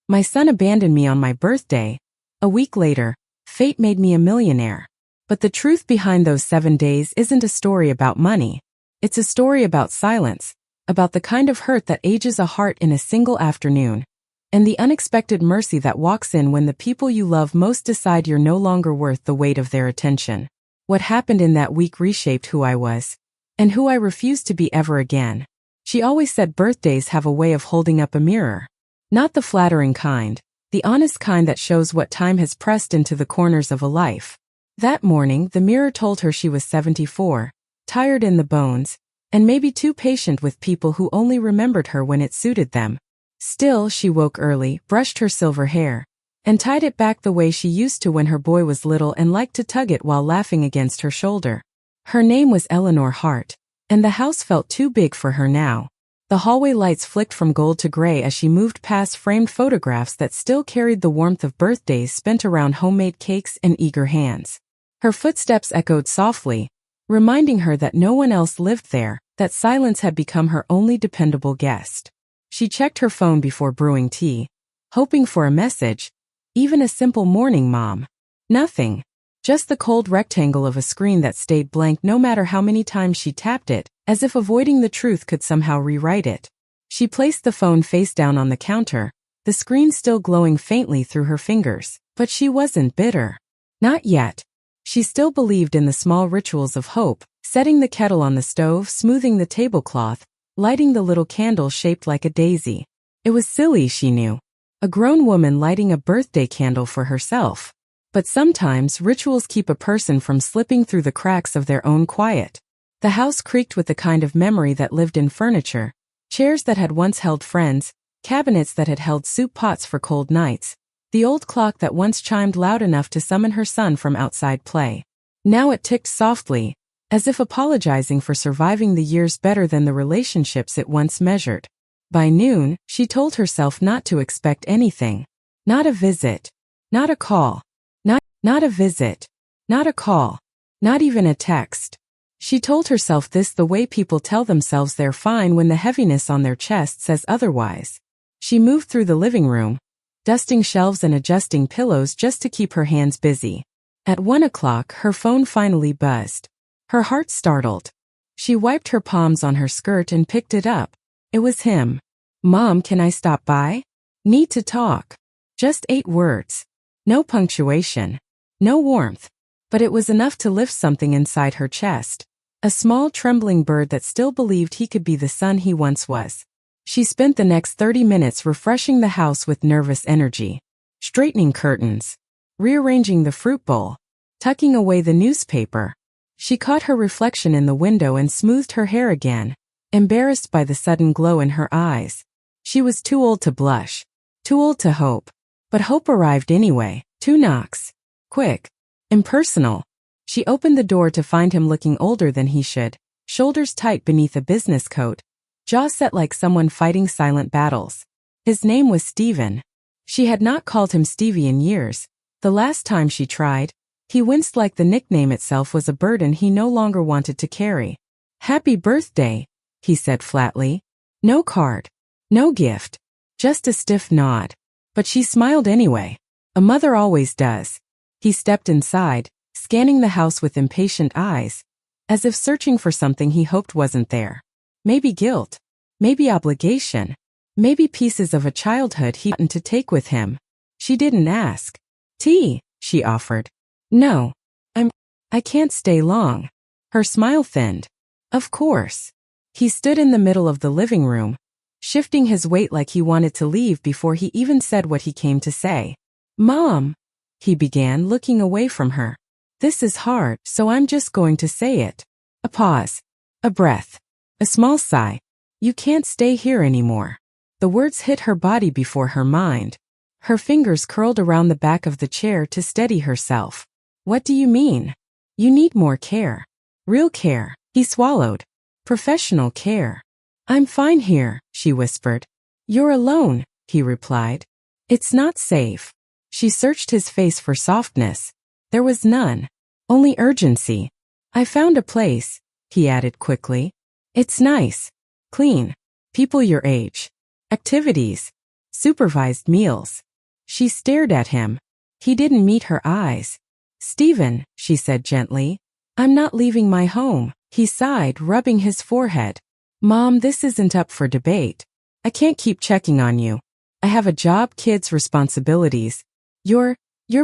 My son abandoned me on my birthday. A week later, fate made me a millionaire. But the truth behind those 7 days isn't a story about money. It's a story about silence, about the kind of hurt that ages a heart in a single afternoon, and the unexpected mercy that walks in when the people you love most decide you're no longer worth the weight of their attention. What happened in that week reshaped who I was, and who I refused to be ever again. She always said birthdays have a way of holding up a mirror. Not the flattering kind, the honest kind that shows what time has pressed into the corners of a life. That morning, the mirror told her she was 74, tired in the bones, and maybe too patient with people who only remembered her when it suited them. Still, she woke early, brushed her silver hair, and tied it back the way she used to when her boy was little and liked to tug it while laughing against her shoulder. Her name was Eleanor Hart, and the house felt too big for her now. The hallway lights flicked from gold to gray as she moved past framed photographs that still carried the warmth of birthdays spent around homemade cakes and eager hands. Her footsteps echoed softly, reminding her that no one else lived there, that silence had become her only dependable guest. She checked her phone before brewing tea, hoping for a message, even a simple morning mom. Nothing. Just the cold rectangle of a screen that stayed blank no matter how many times she tapped it, as if avoiding the truth could somehow rewrite it. She placed the phone face down on the counter, the screen still glowing faintly through her fingers. But she wasn't bitter. Not yet. She still believed in the small rituals of hope, setting the kettle on the stove, smoothing the tablecloth, lighting the little candle shaped like a daisy. It was silly, she knew. A grown woman lighting a birthday candle for herself. But sometimes rituals keep a person from slipping through the cracks of their own quiet. The house creaked with the kind of memory that lived in furniture, chairs that had once held friends, cabinets that had held soup pots for cold nights, the old clock that once chimed loud enough to summon her son from outside play. Now it ticked softly, as if apologizing for surviving the years better than the relationships it once measured. By noon, she told herself not to expect anything. Not a visit. Not a call. Not a visit. Not a call. Not even a text. She told herself this the way people tell themselves they're fine when the heaviness on their chest says otherwise. She moved through the living room, dusting shelves and adjusting pillows just to keep her hands busy. At 1 o'clock, her phone finally buzzed. Her heart startled. She wiped her palms on her skirt and picked it up. It was him. "Mom, can I stop by? Need to talk." Just 8 words. No punctuation. No warmth. But it was enough to lift something inside her chest. A small trembling bird that still believed he could be the son he once was. She spent the next 30 minutes refreshing the house with nervous energy. Straightening curtains. Rearranging the fruit bowl. Tucking away the newspaper. She caught her reflection in the window and smoothed her hair again, embarrassed by the sudden glow in her eyes. She was too old to blush. Too old to hope. But hope arrived anyway. 2 knocks. Quick. Impersonal. She opened the door to find him looking older than he should, shoulders tight beneath a business coat, jaw set like someone fighting silent battles. His name was Stephen. She had not called him Stevie in years. The last time she tried, he winced like the nickname itself was a burden he no longer wanted to carry. "Happy birthday," he said flatly. No card. No gift. Just a stiff nod. But she smiled anyway. A mother always does. He stepped inside, scanning the house with impatient eyes, as if searching for something he hoped wasn't there. Maybe guilt. Maybe obligation. Maybe pieces of a childhood he'd gotten to take with him. She didn't ask. "Tea," she offered. "No. I can't stay long." Her smile thinned. "Of course." He stood in the middle of the living room, shifting his weight like he wanted to leave before he even said what he came to say. "Mom," he began, looking away from her. "This is hard, so I'm just going to say it." A pause. A breath. A small sigh. "You can't stay here anymore." The words hit her body before her mind. Her fingers curled around the back of the chair to steady herself. "What do you mean?" "You need more care. Real care." He swallowed. "Professional care." "I'm fine here," she whispered. "You're alone," he replied. "It's not safe." She searched his face for softness. There was none. Only urgency. "I found a place," he added quickly. "It's nice. Clean. People your age. Activities. supervised meals. She stared at him. He didn't meet her eyes. "Stephen," she said gently, "I'm not leaving my home." He sighed, rubbing his forehead. "Mom, this isn't up for debate. I can't keep checking on you. I have a job, kids, responsibilities. You're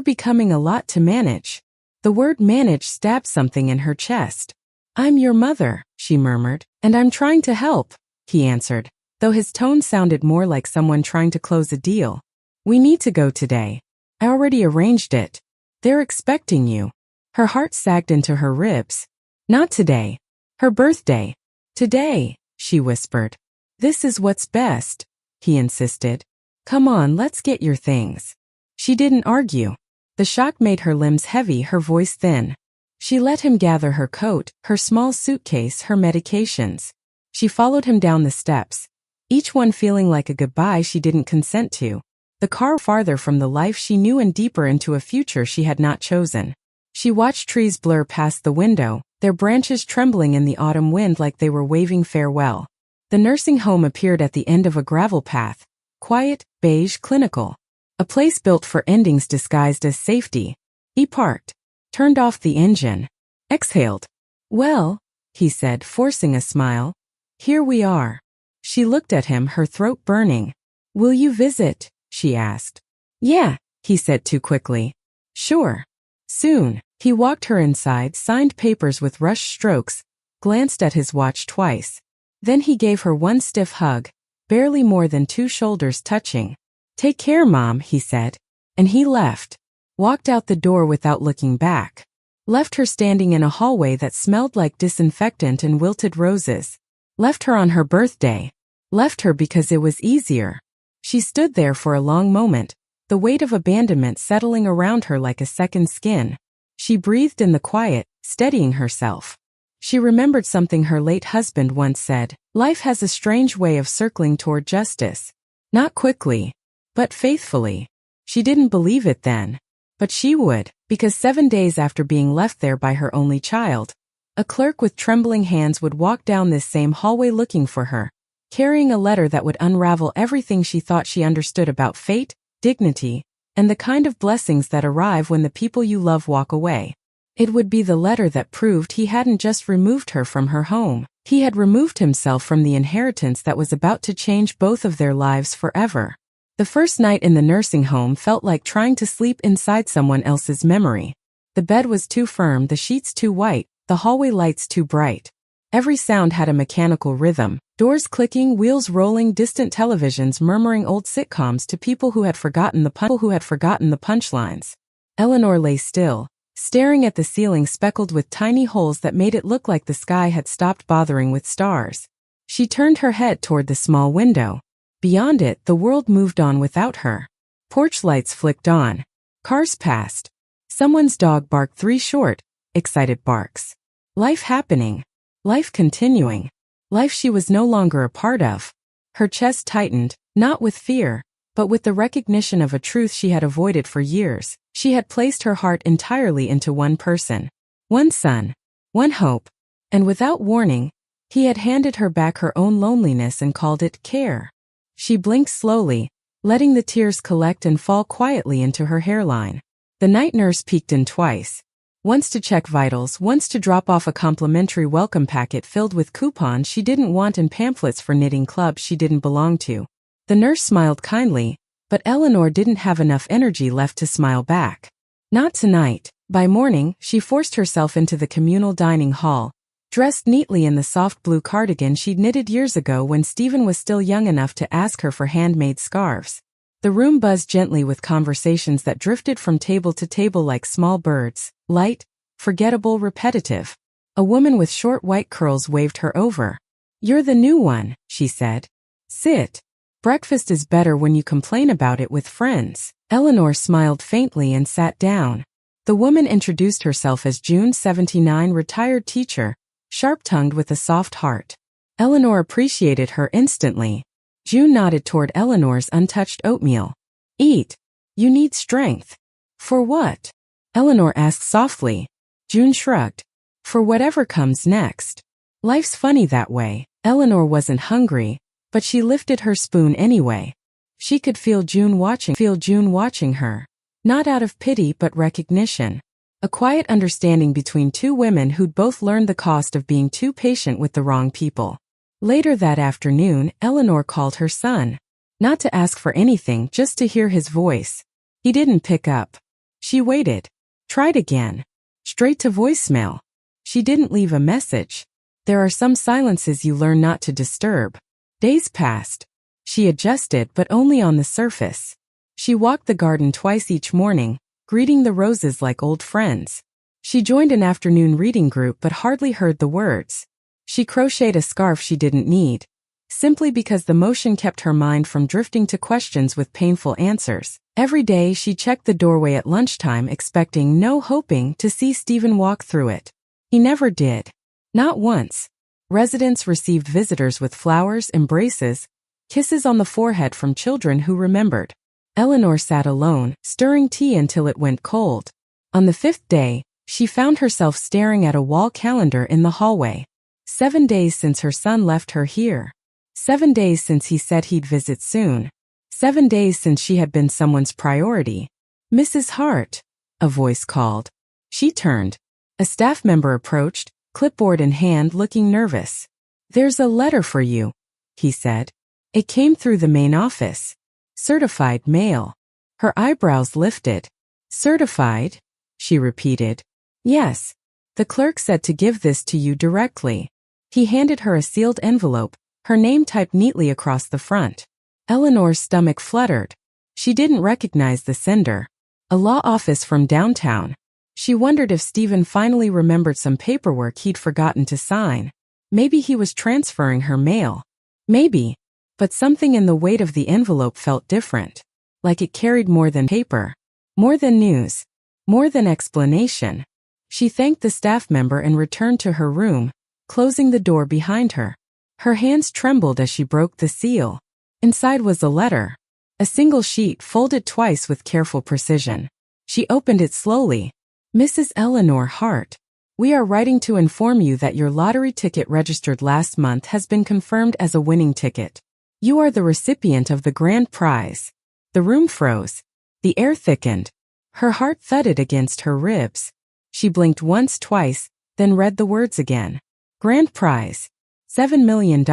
becoming a lot to manage." The word manage stabbed something in her chest. "I'm your mother," she murmured, "and I'm trying to help," he answered, though his tone sounded more like someone trying to close a deal. "We need to go today. I already arranged it. They're expecting you." Her heart sagged into her ribs. "Not today. Her birthday. Today," she whispered. "This is what's best," he insisted. "Come on, let's get your things." She didn't argue. The shock made her limbs heavy, her voice thin. She let him gather her coat, her small suitcase, her medications. She followed him down the steps, each one feeling like a goodbye she didn't consent to. The car farther from the life she knew and deeper into a future she had not chosen. She watched trees blur past the window, their branches trembling in the autumn wind like they were waving farewell. The nursing home appeared at the end of a gravel path, quiet, beige, clinical. A place built for endings disguised as safety. He parked, turned off the engine, exhaled. "Well," he said, forcing a smile, "here we are." She looked at him, her throat burning. "Will you visit?" she asked. "Yeah," he said too quickly. "Sure. Soon." He walked her inside, signed papers with rushed strokes, glanced at his watch twice. Then he gave her one stiff hug, barely more than two shoulders touching. "Take care, Mom," he said. And he left. Walked out the door without looking back. Left her standing in a hallway that smelled like disinfectant and wilted roses. Left her on her birthday. Left her because it was easier. She stood there for a long moment, the weight of abandonment settling around her like a second skin. She breathed in the quiet, steadying herself. She remembered something her late husband once said: "Life has a strange way of circling toward justice. Not quickly, but faithfully." She didn't believe it then. But she would, because 7 days after being left there by her only child, a clerk with trembling hands would walk down this same hallway looking for her, carrying a letter that would unravel everything she thought she understood about fate, dignity, and the kind of blessings that arrive when the people you love walk away. It would be the letter that proved he hadn't just removed her from her home. He had removed himself from the inheritance that was about to change both of their lives forever. The first night in the nursing home felt like trying to sleep inside someone else's memory. The bed was too firm, the sheets too white, the hallway lights too bright. Every sound had a mechanical rhythm. Doors clicking, wheels rolling, distant televisions murmuring old sitcoms to people who had forgotten the punchlines. Eleanor lay still, staring at the ceiling speckled with tiny holes that made it look like the sky had stopped bothering with stars. She turned her head toward the small window. Beyond it, the world moved on without her. Porch lights flicked on. Cars passed. Someone's dog barked 3 short, excited barks. Life happening. Life continuing. Life she was no longer a part of. Her chest tightened, not with fear, but with the recognition of a truth she had avoided for years. She had placed her heart entirely into one person. One son. One hope. And without warning, he had handed her back her own loneliness and called it care. She blinked slowly, letting the tears collect and fall quietly into her hairline. The night nurse peeked in twice. Once to check vitals, once to drop off a complimentary welcome packet filled with coupons she didn't want and pamphlets for knitting clubs she didn't belong to. The nurse smiled kindly, but Eleanor didn't have enough energy left to smile back. Not tonight. By morning, she forced herself into the communal dining hall, dressed neatly in the soft blue cardigan she'd knitted years ago when Stephen was still young enough to ask her for handmade scarves. The room buzzed gently with conversations that drifted from table to table like small birds, light, forgettable, repetitive. A woman with short white curls waved her over. "You're the new one," she said. "Sit. Breakfast is better when you complain about it with friends." Eleanor smiled faintly and sat down. The woman introduced herself as June, 79, retired teacher, sharp-tongued with a soft heart. Eleanor appreciated her instantly. June nodded toward Eleanor's untouched oatmeal. "Eat. You need strength." "For what?" Eleanor asked softly. June shrugged. "For whatever comes next. Life's funny that way." Eleanor wasn't hungry, but she lifted her spoon anyway. She could feel June watching her. Not out of pity but recognition. A quiet understanding between two women who'd both learned the cost of being too patient with the wrong people. Later that afternoon, Eleanor called her son. Not to ask for anything, just to hear his voice. He didn't pick up. She waited. Tried again. Straight to voicemail. She didn't leave a message. There are some silences you learn not to disturb. Days passed. She adjusted, but only on the surface. She walked the garden twice each morning, greeting the roses like old friends. She joined an afternoon reading group but hardly heard the words. She crocheted a scarf she didn't need, simply because the motion kept her mind from drifting to questions with painful answers. Every day she checked the doorway at lunchtime, hoping to see Stephen walk through it. He never did. Not once. Residents received visitors with flowers, embraces, kisses on the forehead from children who remembered. Eleanor sat alone, stirring tea until it went cold. On the 5th day, she found herself staring at a wall calendar in the hallway. 7 days since her son left her here. 7 days since he said he'd visit soon. 7 days since she had been someone's priority. Mrs. Hart, a voice called. She turned. A staff member approached, clipboard in hand, looking nervous. "There's a letter for you," he said. It came through the main office. Certified mail. Her eyebrows lifted. "Certified?" she repeated. "Yes. The clerk said to give this to you directly." He handed her a sealed envelope, her name typed neatly across the front. Eleanor's stomach fluttered. She didn't recognize the sender. A law office from downtown. She wondered if Stephen finally remembered some paperwork he'd forgotten to sign. Maybe he was transferring her mail. Maybe. But something in the weight of the envelope felt different. Like it carried more than paper. More than news. More than explanation. She thanked the staff member and returned to her room, closing the door behind her. Her hands trembled as she broke the seal. Inside was a letter. A single sheet folded twice with careful precision. She opened it slowly. "Mrs. Eleanor Hart, we are writing to inform you that your lottery ticket registered last month has been confirmed as a winning ticket. You are the recipient of the grand prize." The room froze. The air thickened. Her heart thudded against her ribs. She blinked once, twice, then read the words again. Grand prize. $7 million.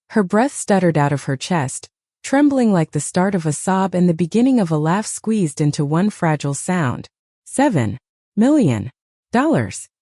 Her breath stuttered out of her chest, trembling like the start of a sob and the beginning of a laugh squeezed into one fragile sound. $7 million.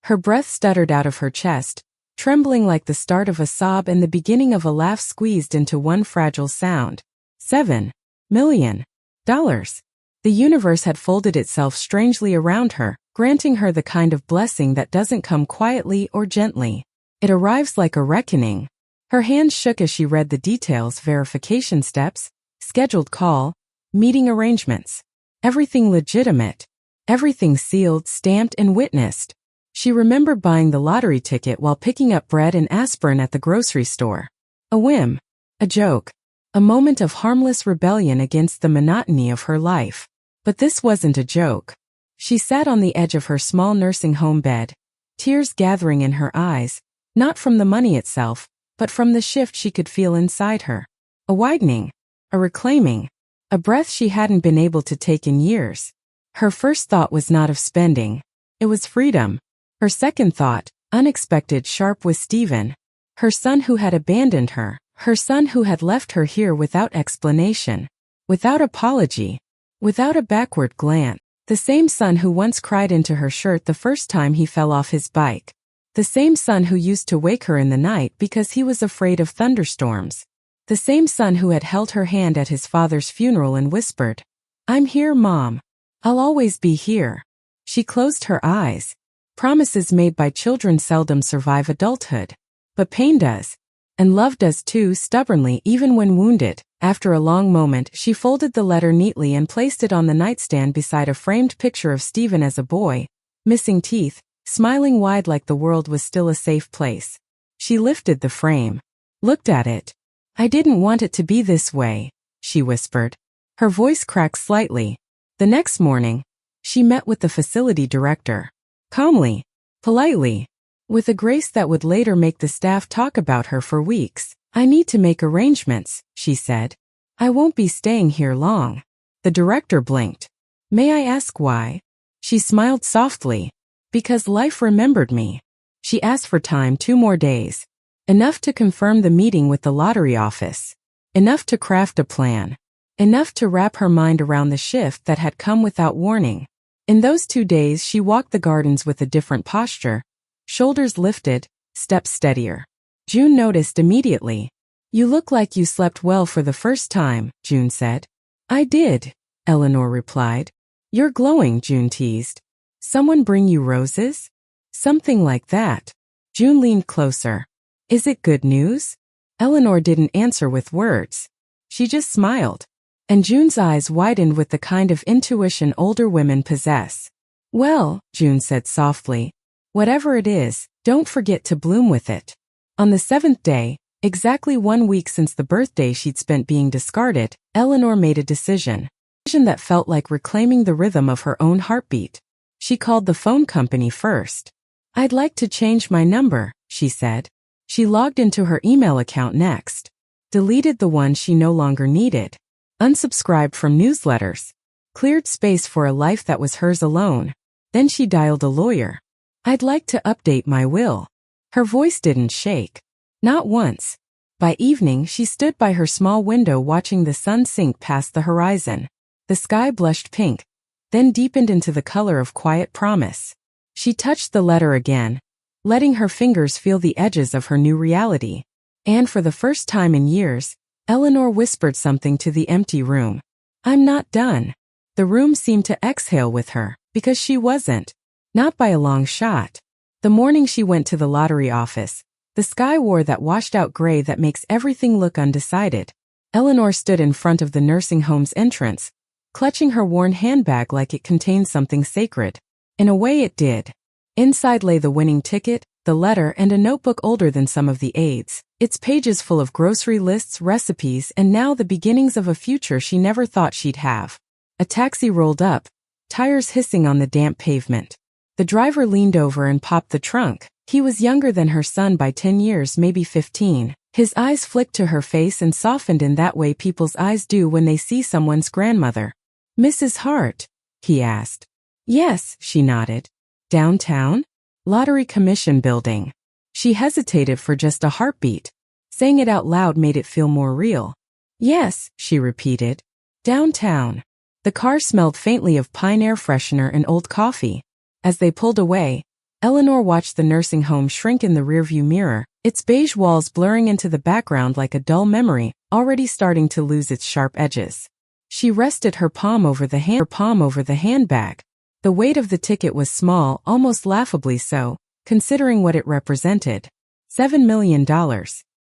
Her breath stuttered out of her chest, trembling like the start of a sob and the beginning of a laugh squeezed into one fragile sound. $7 million. The universe had folded itself strangely around her, granting her the kind of blessing that doesn't come quietly or gently. It arrives like a reckoning. Her hands shook as she read the details: verification steps, scheduled call, meeting arrangements. Everything legitimate. Everything sealed, stamped, and witnessed. She remembered buying the lottery ticket while picking up bread and aspirin at the grocery store. A whim. A joke. A moment of harmless rebellion against the monotony of her life. But this wasn't a joke. She sat on the edge of her small nursing home bed, tears gathering in her eyes, not from the money itself, but from the shift she could feel inside her. A widening. A reclaiming. A breath she hadn't been able to take in years. Her first thought was not of spending. It was freedom. Her second thought, unexpected, sharp, was Stephen. Her son who had abandoned her. Her son who had left her here without explanation. Without apology. Without a backward glance. The same son who once cried into her shirt the first time he fell off his bike. The same son who used to wake her in the night because he was afraid of thunderstorms. The same son who had held her hand at his father's funeral and whispered, "I'm here, Mom. I'll always be here." She closed her eyes. Promises made by children seldom survive adulthood. But pain does. And love does too, stubbornly, even when wounded. After a long moment, she folded the letter neatly and placed it on the nightstand beside a framed picture of Stephen as a boy, missing teeth, smiling wide like the world was still a safe place. She lifted the frame. Looked at it. "I didn't want it to be this way," she whispered. Her voice cracked slightly. The next morning, she met with the facility director. Calmly. Politely. With a grace that would later make the staff talk about her for weeks. "I need to make arrangements," she said. I won't be staying here long. The director blinked. May I ask why? She smiled softly. Because life remembered me. She asked for time 2 more days. Enough to confirm the meeting with the lottery office. Enough to craft a plan. Enough to wrap her mind around the shift that had come without warning. In those 2 days she walked the gardens with a different posture. Shoulders lifted, steps steadier. June noticed immediately. You look like you slept well for the first time, June said. I did, Eleanor replied. You're glowing, June teased. Someone bring you roses? Something like that. June leaned closer. Is it good news? Eleanor didn't answer with words. She just smiled. And June's eyes widened with the kind of intuition older women possess. Well, June said softly, whatever it is, don't forget to bloom with it. On the 7th day, exactly 1 week since the birthday she'd spent being discarded, Eleanor made a decision. A decision that felt like reclaiming the rhythm of her own heartbeat. She called the phone company first. I'd like to change my number, she said. She logged into her email account next. Deleted the one she no longer needed. Unsubscribed from newsletters. Cleared space for a life that was hers alone. Then she dialed a lawyer. I'd like to update my will. Her voice didn't shake. Not once. By evening, she stood by her small window watching the sun sink past the horizon. The sky blushed pink, then deepened into the color of quiet promise. She touched the letter again, letting her fingers feel the edges of her new reality. And for the first time in years, Eleanor whispered something to the empty room. I'm not done. The room seemed to exhale with her, because she wasn't. Not by a long shot. The morning she went to the lottery office, the sky wore that washed-out gray that makes everything look undecided. Eleanor stood in front of the nursing home's entrance, clutching her worn handbag like it contained something sacred. In a way it did. Inside lay the winning ticket, the letter, and a notebook older than some of the aides, its pages full of grocery lists, recipes, and now the beginnings of a future she never thought she'd have. A taxi rolled up, tires hissing on the damp pavement. The driver leaned over and popped the trunk. He was younger than her son by 10 years, maybe 15. His eyes flicked to her face and softened in that way people's eyes do when they see someone's grandmother. Mrs. Hart? He asked. Yes, she nodded. Downtown? Lottery Commission Building. She hesitated for just a heartbeat. Saying it out loud made it feel more real. Yes, she repeated. Downtown. The car smelled faintly of pine air freshener and old coffee. As they pulled away, Eleanor watched the nursing home shrink in the rearview mirror, its beige walls blurring into the background like a dull memory, already starting to lose its sharp edges. She rested her palm over the handbag. The weight of the ticket was small, almost laughably so, considering what it represented. $7 million.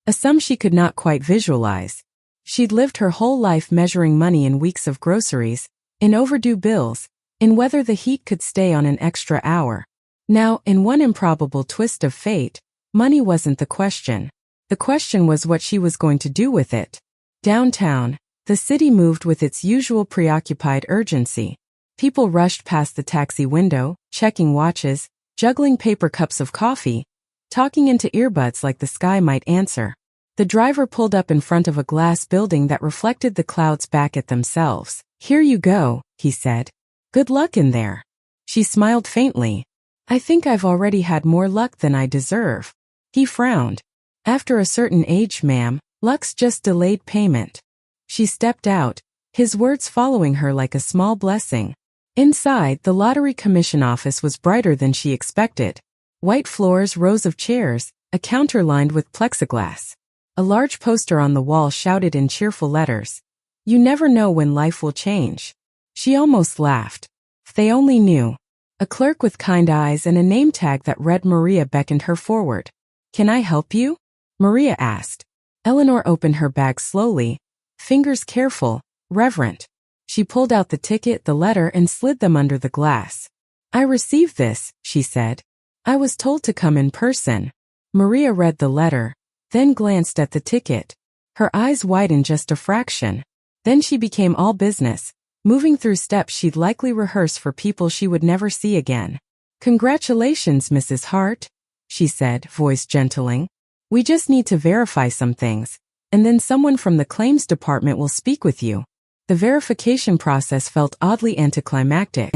A sum she could not quite visualize. She'd lived her whole life measuring money in weeks of groceries, in overdue bills, in whether the heat could stay on an extra hour. Now, in one improbable twist of fate, money wasn't the question. The question was what she was going to do with it. Downtown, the city moved with its usual preoccupied urgency. People rushed past the taxi window, checking watches, juggling paper cups of coffee, talking into earbuds like the sky might answer. The driver pulled up in front of a glass building that reflected the clouds back at themselves. Here you go, he said. Good luck in there. She smiled faintly. I think I've already had more luck than I deserve. He frowned. After a certain age, ma'am, luck's just delayed payment. She stepped out, his words following her like a small blessing. Inside, the Lottery Commission office was brighter than she expected. White floors, rows of chairs, a counter lined with plexiglass. A large poster on the wall shouted in cheerful letters, "You never know when life will change." She almost laughed. If they only knew. A clerk with kind eyes and a name tag that read Maria beckoned her forward. Can I help you? Maria asked. Eleanor opened her bag slowly, fingers careful, reverent. She pulled out the ticket, the letter, and slid them under the glass. I received this, she said. I was told to come in person. Maria read the letter, then glanced at the ticket. Her eyes widened just a fraction. Then she became all business, moving through steps she'd likely rehearse for people she would never see again. Congratulations, Mrs. Hart, she said, voice gentling. We just need to verify some things, and then someone from the claims department will speak with you. The verification process felt oddly anticlimactic.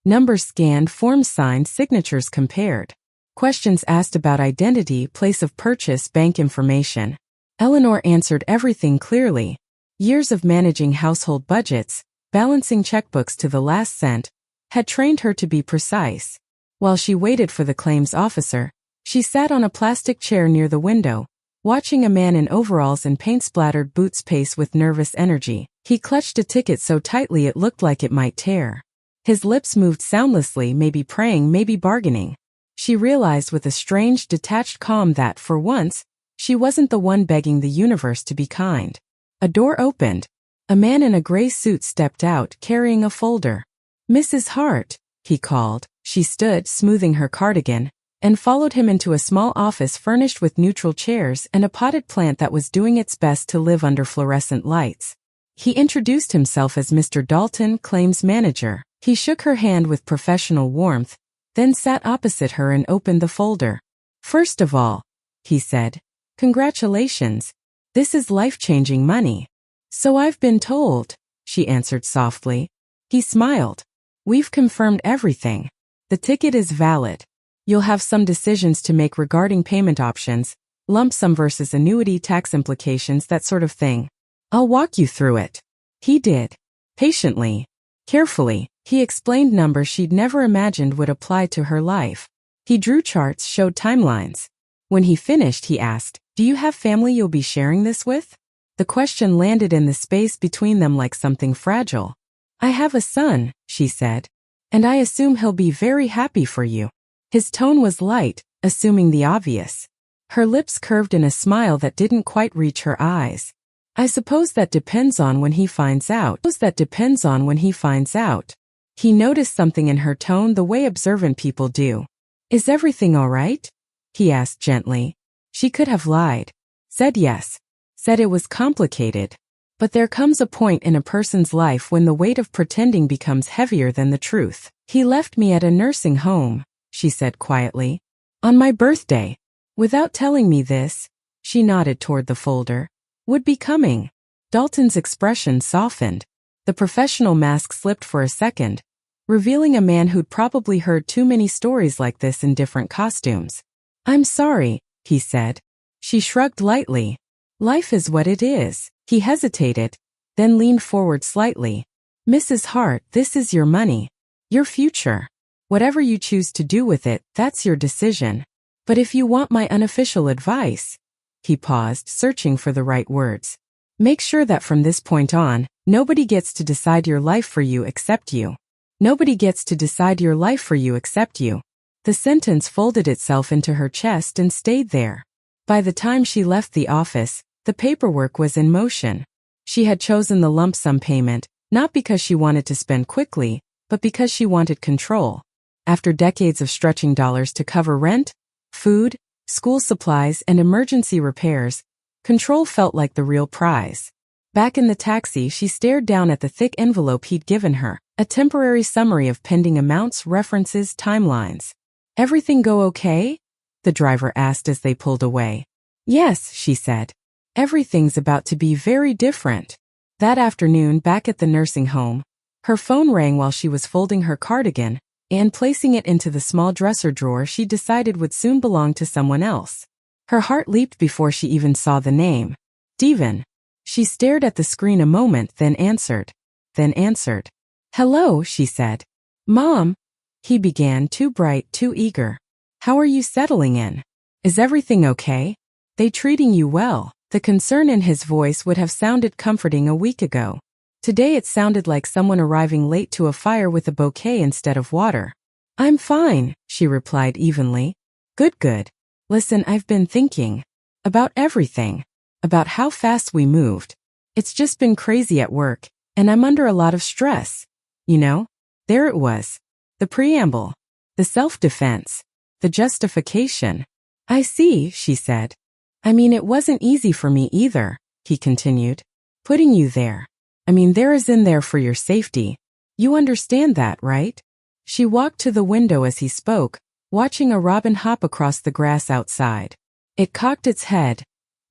Numbers scanned, forms signed, signatures compared. Questions asked about identity, place of purchase, bank information. Eleanor answered everything clearly. Years of managing household budgets, balancing checkbooks to the last cent, had trained her to be precise. While she waited for the claims officer, she sat on a plastic chair near the window, watching a man in overalls and paint-splattered boots pace with nervous energy. He clutched a ticket so tightly it looked like it might tear. His lips moved soundlessly, maybe praying, maybe bargaining. She realized with a strange, detached calm that, for once, she wasn't the one begging the universe to be kind. A door opened. A man in a gray suit stepped out, carrying a folder. "Mrs. Hart," he called. She stood, smoothing her cardigan, and followed him into a small office furnished with neutral chairs and a potted plant that was doing its best to live under fluorescent lights. He introduced himself as Mr. Dalton, claims manager. He shook her hand with professional warmth, then sat opposite her and opened the folder. "First of all," he said, "congratulations. This is life-changing money." "So I've been told," she answered softly. He smiled. "We've confirmed everything. The ticket is valid. You'll have some decisions to make regarding payment options, lump sum versus annuity, tax implications, that sort of thing. I'll walk you through it." He did. Patiently. Carefully. He explained numbers she'd never imagined would apply to her life. He drew charts, showed timelines. When he finished, he asked, "Do you have family you'll be sharing this with?" The question landed in the space between them like something fragile. "I have a son," she said, "and I assume he'll be very happy for you." His tone was light, assuming the obvious. Her lips curved in a smile that didn't quite reach her eyes. "I suppose that depends on when he finds out." He noticed something in her tone the way observant people do. "Is everything all right?" he asked gently. She could have lied. Said yes. Said it was complicated. But there comes a point in a person's life when the weight of pretending becomes heavier than the truth. "He left me at a nursing home," she said quietly. "On my birthday. Without telling me this," she nodded toward the folder, "would be coming." Dalton's expression softened. The professional mask slipped for a second, revealing a man who'd probably heard too many stories like this in different costumes. "I'm sorry," he said. She shrugged lightly. "Life is what it is." He hesitated, then leaned forward slightly. "Mrs. Hart, this is your money. Your future. Whatever you choose to do with it, that's your decision. But if you want my unofficial advice," he paused, searching for the right words, "make sure that from this point on, nobody gets to decide your life for you except you. Nobody gets to decide your life for you except you." The sentence folded itself into her chest and stayed there. By the time she left the office, the paperwork was in motion. She had chosen the lump sum payment, not because she wanted to spend quickly, but because she wanted control. After decades of stretching dollars to cover rent, food, school supplies, and emergency repairs, control felt like the real prize. Back in the taxi, she stared down at the thick envelope he'd given her, a temporary summary of pending amounts, references, timelines. "Everything go okay?" the driver asked as they pulled away. "Yes," she said. "Everything's about to be very different." That afternoon, back at the nursing home, her phone rang while she was folding her cardigan and placing it into the small dresser drawer she decided would soon belong to someone else. Her heart leaped before she even saw the name. "Steven." She stared at the screen a moment, then answered. "Hello," she said. "Mom," he began, too bright, too eager. "How are you settling in? Is everything okay? They treating you well?" The concern in his voice would have sounded comforting a week ago. Today it sounded like someone arriving late to a fire with a bouquet instead of water. "I'm fine," she replied evenly. Good. Listen, I've been thinking about everything, about how fast we moved. It's just been crazy at work, and I'm under a lot of stress. You know, there it was. The preamble, the self-defense, the justification. "I see," she said. "I mean, it wasn't easy for me either," he continued. "Putting you there. I mean, there is in there for your safety. You understand that, right?" She walked to the window as he spoke, watching a robin hop across the grass outside. It cocked its head,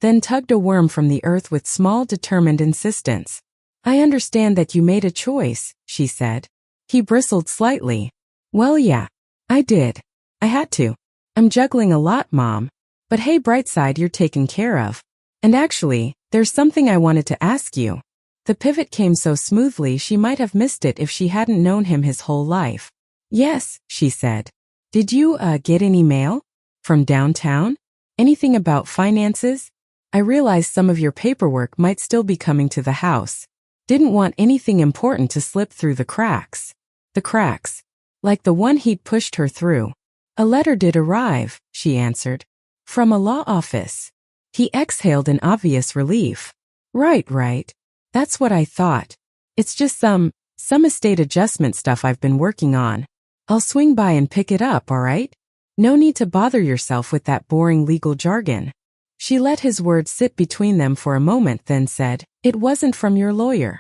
then tugged a worm from the earth with small, determined insistence. I understand that you made a choice, she said. He bristled slightly. Well, yeah, I did. I had to. I'm juggling a lot, Mom. But hey, bright side, you're taken care of. And actually, there's something I wanted to ask you. The pivot came so smoothly she might have missed it if she hadn't known him his whole life. Yes, she said. Did you, get any mail? From downtown? Anything about finances? I realized some of your paperwork might still be coming to the house. Didn't want anything important to slip through the cracks. The cracks. Like the one he'd pushed her through. A letter did arrive, she answered. From a law office. He exhaled in obvious relief. Right. That's what I thought. It's just some estate adjustment stuff I've been working on. I'll swing by and pick it up, all right? No need to bother yourself with that boring legal jargon. She let his words sit between them for a moment, then said, It wasn't from your lawyer.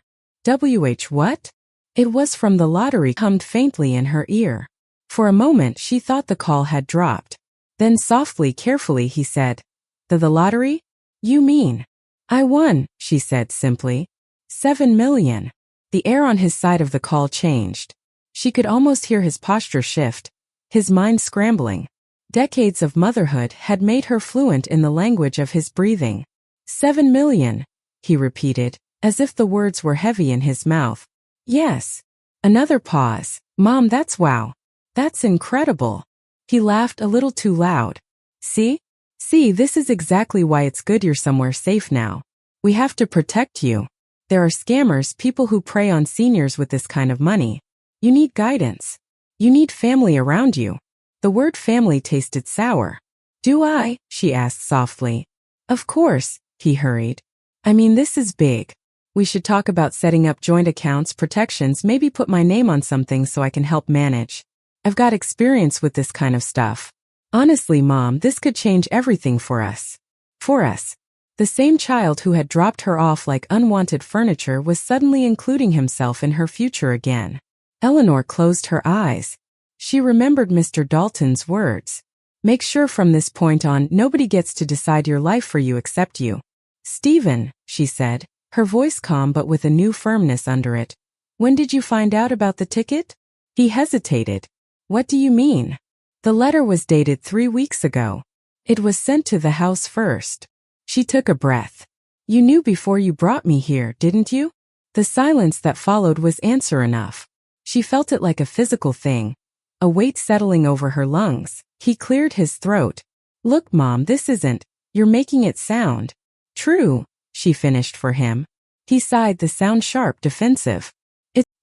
What? It was from the lottery, hummed faintly in her ear. For a moment she thought the call had dropped. Then softly, carefully, he said, The lottery? You mean? I won, she said simply. 7 million. The air on his side of the call changed. She could almost hear his posture shift, his mind scrambling. Decades of motherhood had made her fluent in the language of his breathing. 7 million, he repeated, as if the words were heavy in his mouth. Yes. Another pause. Mom, that's wow. That's incredible. He laughed a little too loud. See, this is exactly why it's good you're somewhere safe now. We have to protect you. There are scammers, people who prey on seniors with this kind of money. You need guidance. You need family around you. The word family tasted sour. Do I? She asked softly. Of course, he hurried. I mean, this is big. We should talk about setting up joint accounts, protections, maybe put my name on something so I can help manage. I've got experience with this kind of stuff. Honestly, Mom, this could change everything for us. For us. The same child who had dropped her off like unwanted furniture was suddenly including himself in her future again. Eleanor closed her eyes. She remembered Mr. Dalton's words. Make sure from this point on nobody gets to decide your life for you except you. Stephen, she said, her voice calm but with a new firmness under it. When did you find out about the ticket? He hesitated. What do you mean? The letter was dated 3 weeks ago. It was sent to the house first. She took a breath. You knew before you brought me here, didn't you? The silence that followed was answer enough. She felt it like a physical thing, a weight settling over her lungs. He cleared his throat. Look, Mom, this isn't, you're making it sound. True, she finished for him. He sighed, the sound sharp, defensive.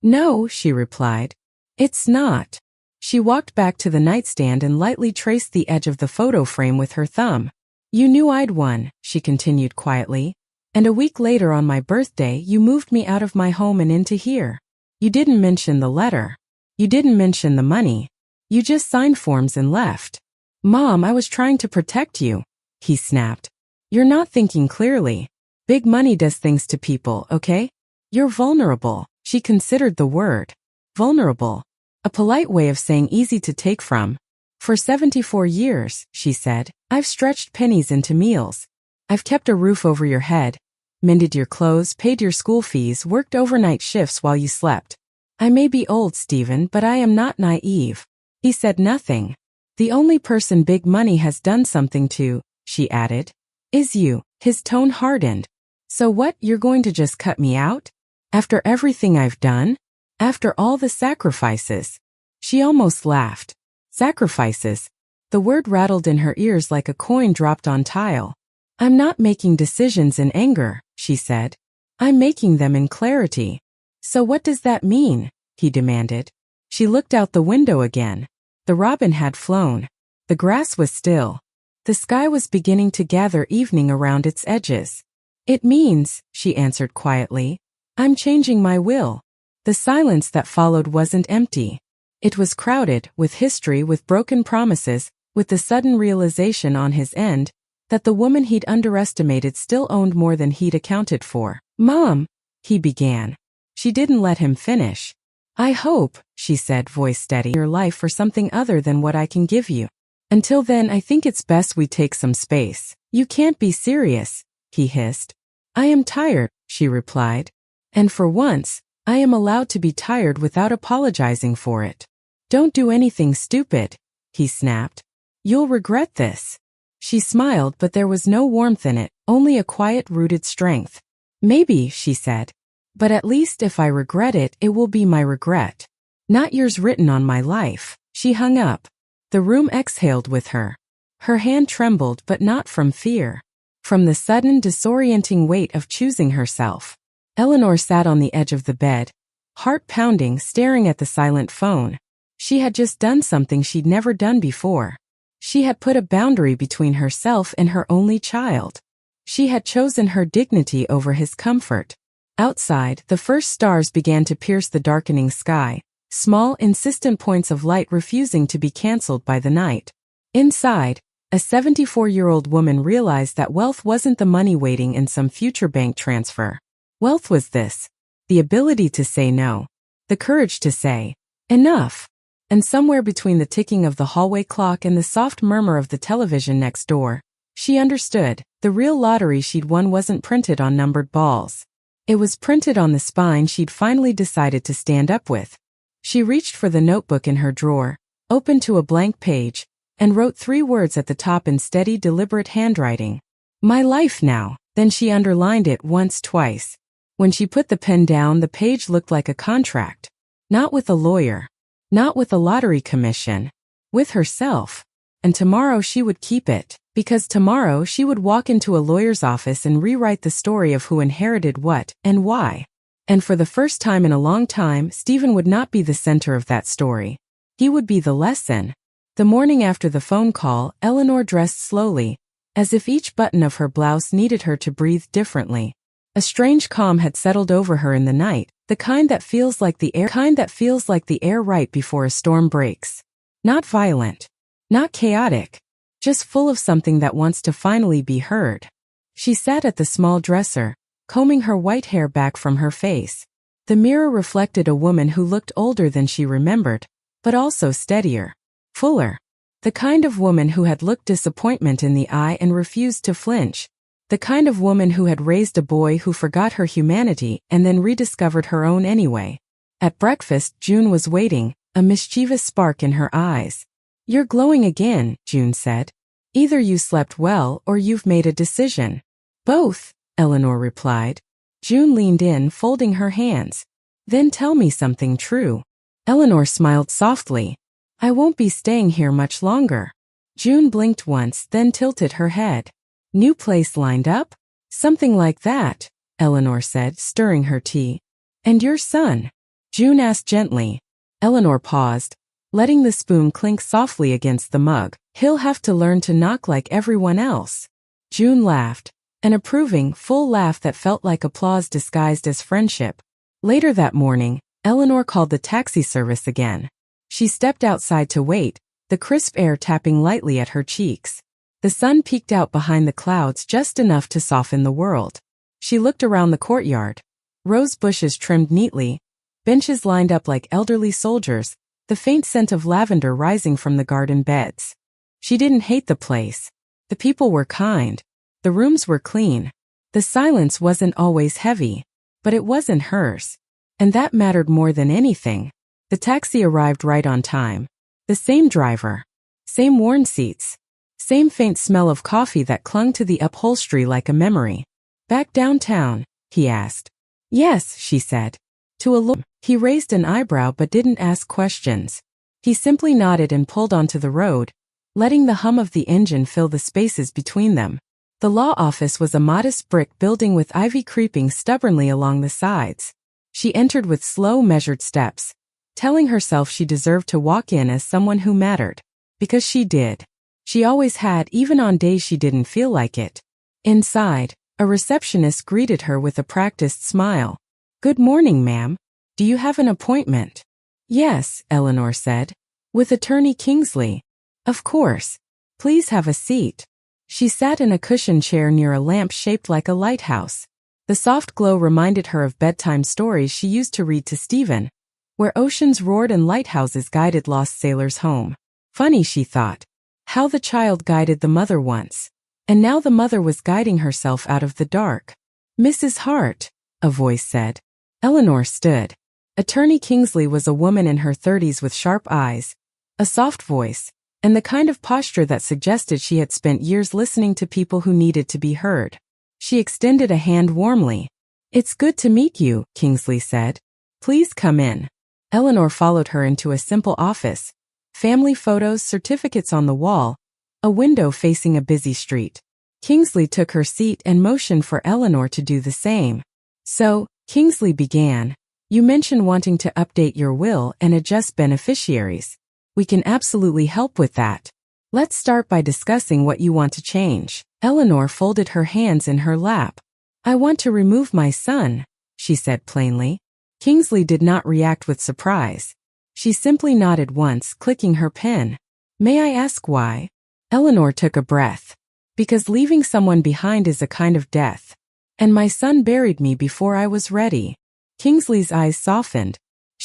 No, she replied. It's not. She walked back to the nightstand and lightly traced the edge of the photo frame with her thumb. You knew I'd won, she continued quietly. And a week later on my birthday you moved me out of my home and into here. You didn't mention the letter. You didn't mention the money. You just signed forms and left. Mom, I was trying to protect you, he snapped. You're not thinking clearly. Big money does things to people, okay? You're vulnerable. She considered the word. Vulnerable. A polite way of saying easy to take from. For 74 years, she said, I've stretched pennies into meals. I've kept a roof over your head, mended your clothes, paid your school fees, worked overnight shifts while you slept. I may be old, Stephen, but I am not naive. He said nothing. The only person big money has done something to, she added, is you. His tone hardened. So what, you're going to just cut me out? After everything I've done? After all the sacrifices? She almost laughed. Sacrifices. The word rattled in her ears like a coin dropped on tile. I'm not making decisions in anger, she said. I'm making them in clarity. So what does that mean? He demanded. She looked out the window again. The robin had flown. The grass was still. The sky was beginning to gather evening around its edges. It means, she answered quietly, I'm changing my will. The silence that followed wasn't empty. It was crowded with history, with broken promises, with the sudden realization on his end that the woman he'd underestimated still owned more than he'd accounted for. Mom, he began. She didn't let him finish. I hope, she said, voice steady, your life for something other than what I can give you. Until then, I think it's best we take some space. You can't be serious, he hissed. I am tired, she replied. And for once, I am allowed to be tired without apologizing for it. Don't do anything stupid, he snapped. You'll regret this. She smiled, but there was no warmth in it, only a quiet-rooted strength. Maybe, she said. But at least if I regret it, it will be my regret. Not yours written on my life. She hung up. The room exhaled with her. Her hand trembled, but not from fear. From the sudden, disorienting weight of choosing herself. Eleanor sat on the edge of the bed, heart pounding, staring at the silent phone. She had just done something she'd never done before. She had put a boundary between herself and her only child. She had chosen her dignity over his comfort. Outside, the first stars began to pierce the darkening sky, small, insistent points of light refusing to be cancelled by the night. Inside, a 74-year-old woman realized that wealth wasn't the money waiting in some future bank transfer. Wealth was this: the ability to say no, the courage to say, enough. And somewhere between the ticking of the hallway clock and the soft murmur of the television next door, she understood, the real lottery she'd won wasn't printed on numbered balls. It was printed on the spine she'd finally decided to stand up with. She reached for the notebook in her drawer, opened to a blank page, and wrote 3 words at the top in steady, deliberate handwriting. My life now. Then she underlined it once, twice. When she put the pen down, the page looked like a contract. Not with a lawyer. Not with a lottery commission. With herself. And tomorrow she would keep it, because tomorrow she would walk into a lawyer's office and rewrite the story of who inherited what and why. And for the first time in a long time, Stephen would not be the center of that story. He would be the lesson. The morning after the phone call, Eleanor dressed slowly, as if each button of her blouse needed her to breathe differently. A strange calm had settled over her in the night, the kind that feels like the air right before a storm breaks. Not violent. Not chaotic. Just full of something that wants to finally be heard. She sat at the small dresser, combing her white hair back from her face. The mirror reflected a woman who looked older than she remembered, but also steadier. Fuller. The kind of woman who had looked disappointment in the eye and refused to flinch. The kind of woman who had raised a boy who forgot her humanity and then rediscovered her own anyway. At breakfast, June was waiting, a mischievous spark in her eyes. You're glowing again, June said. Either you slept well or you've made a decision. Both, Eleanor replied. June leaned in, folding her hands. Then tell me something true. Eleanor smiled softly. I won't be staying here much longer. June blinked once, then tilted her head. New place lined up? Something like that, Eleanor said, stirring her tea. And your son? June asked gently. Eleanor paused, letting the spoon clink softly against the mug. He'll have to learn to knock like everyone else. June laughed, an approving, full laugh that felt like applause disguised as friendship. Later that morning, Eleanor called the taxi service again. She stepped outside to wait, the crisp air tapping lightly at her cheeks. The sun peeked out behind the clouds just enough to soften the world. She looked around the courtyard. Rose bushes trimmed neatly, benches lined up like elderly soldiers, the faint scent of lavender rising from the garden beds. She didn't hate the place. The people were kind. The rooms were clean. The silence wasn't always heavy, but it wasn't hers. And that mattered more than anything. The taxi arrived right on time. The same driver. Same worn seats. Same faint smell of coffee that clung to the upholstery like a memory. Back downtown? He asked. Yes, she said. To a look, he raised an eyebrow but didn't ask questions. He simply nodded and pulled onto the road, letting the hum of the engine fill the spaces between them. The law office was a modest brick building with ivy creeping stubbornly along the sides. She entered with slow, measured steps, telling herself she deserved to walk in as someone who mattered. Because she did. She always had, even on days she didn't feel like it. Inside, a receptionist greeted her with a practiced smile. Good morning, ma'am. Do you have an appointment? Yes, Eleanor said. With Attorney Kingsley. Of course. Please have a seat. She sat in a cushioned chair near a lamp shaped like a lighthouse. The soft glow reminded her of bedtime stories she used to read to Stephen, where oceans roared and lighthouses guided lost sailors home. Funny, she thought. How the child guided the mother once. And now the mother was guiding herself out of the dark. "Mrs. Hart," a voice said. Eleanor stood. Attorney Kingsley was a woman in her 30s with sharp eyes, a soft voice, and the kind of posture that suggested she had spent years listening to people who needed to be heard. She extended a hand warmly. "It's good to meet you," Kingsley said. "Please come in." Eleanor followed her into a simple office. Family photos, certificates on the wall, a window facing a busy street. Kingsley took her seat and motioned for Eleanor to do the same. "So," Kingsley began, "you mentioned wanting to update your will and adjust beneficiaries. We can absolutely help with that. Let's start by discussing what you want to change." Eleanor folded her hands in her lap. "I want to remove my son," she said plainly. Kingsley did not react with surprise. She simply nodded once, clicking her pen. "May I ask why?" Eleanor took a breath. "Because leaving someone behind is a kind of death. And my son buried me before I was ready." Kingsley's eyes softened.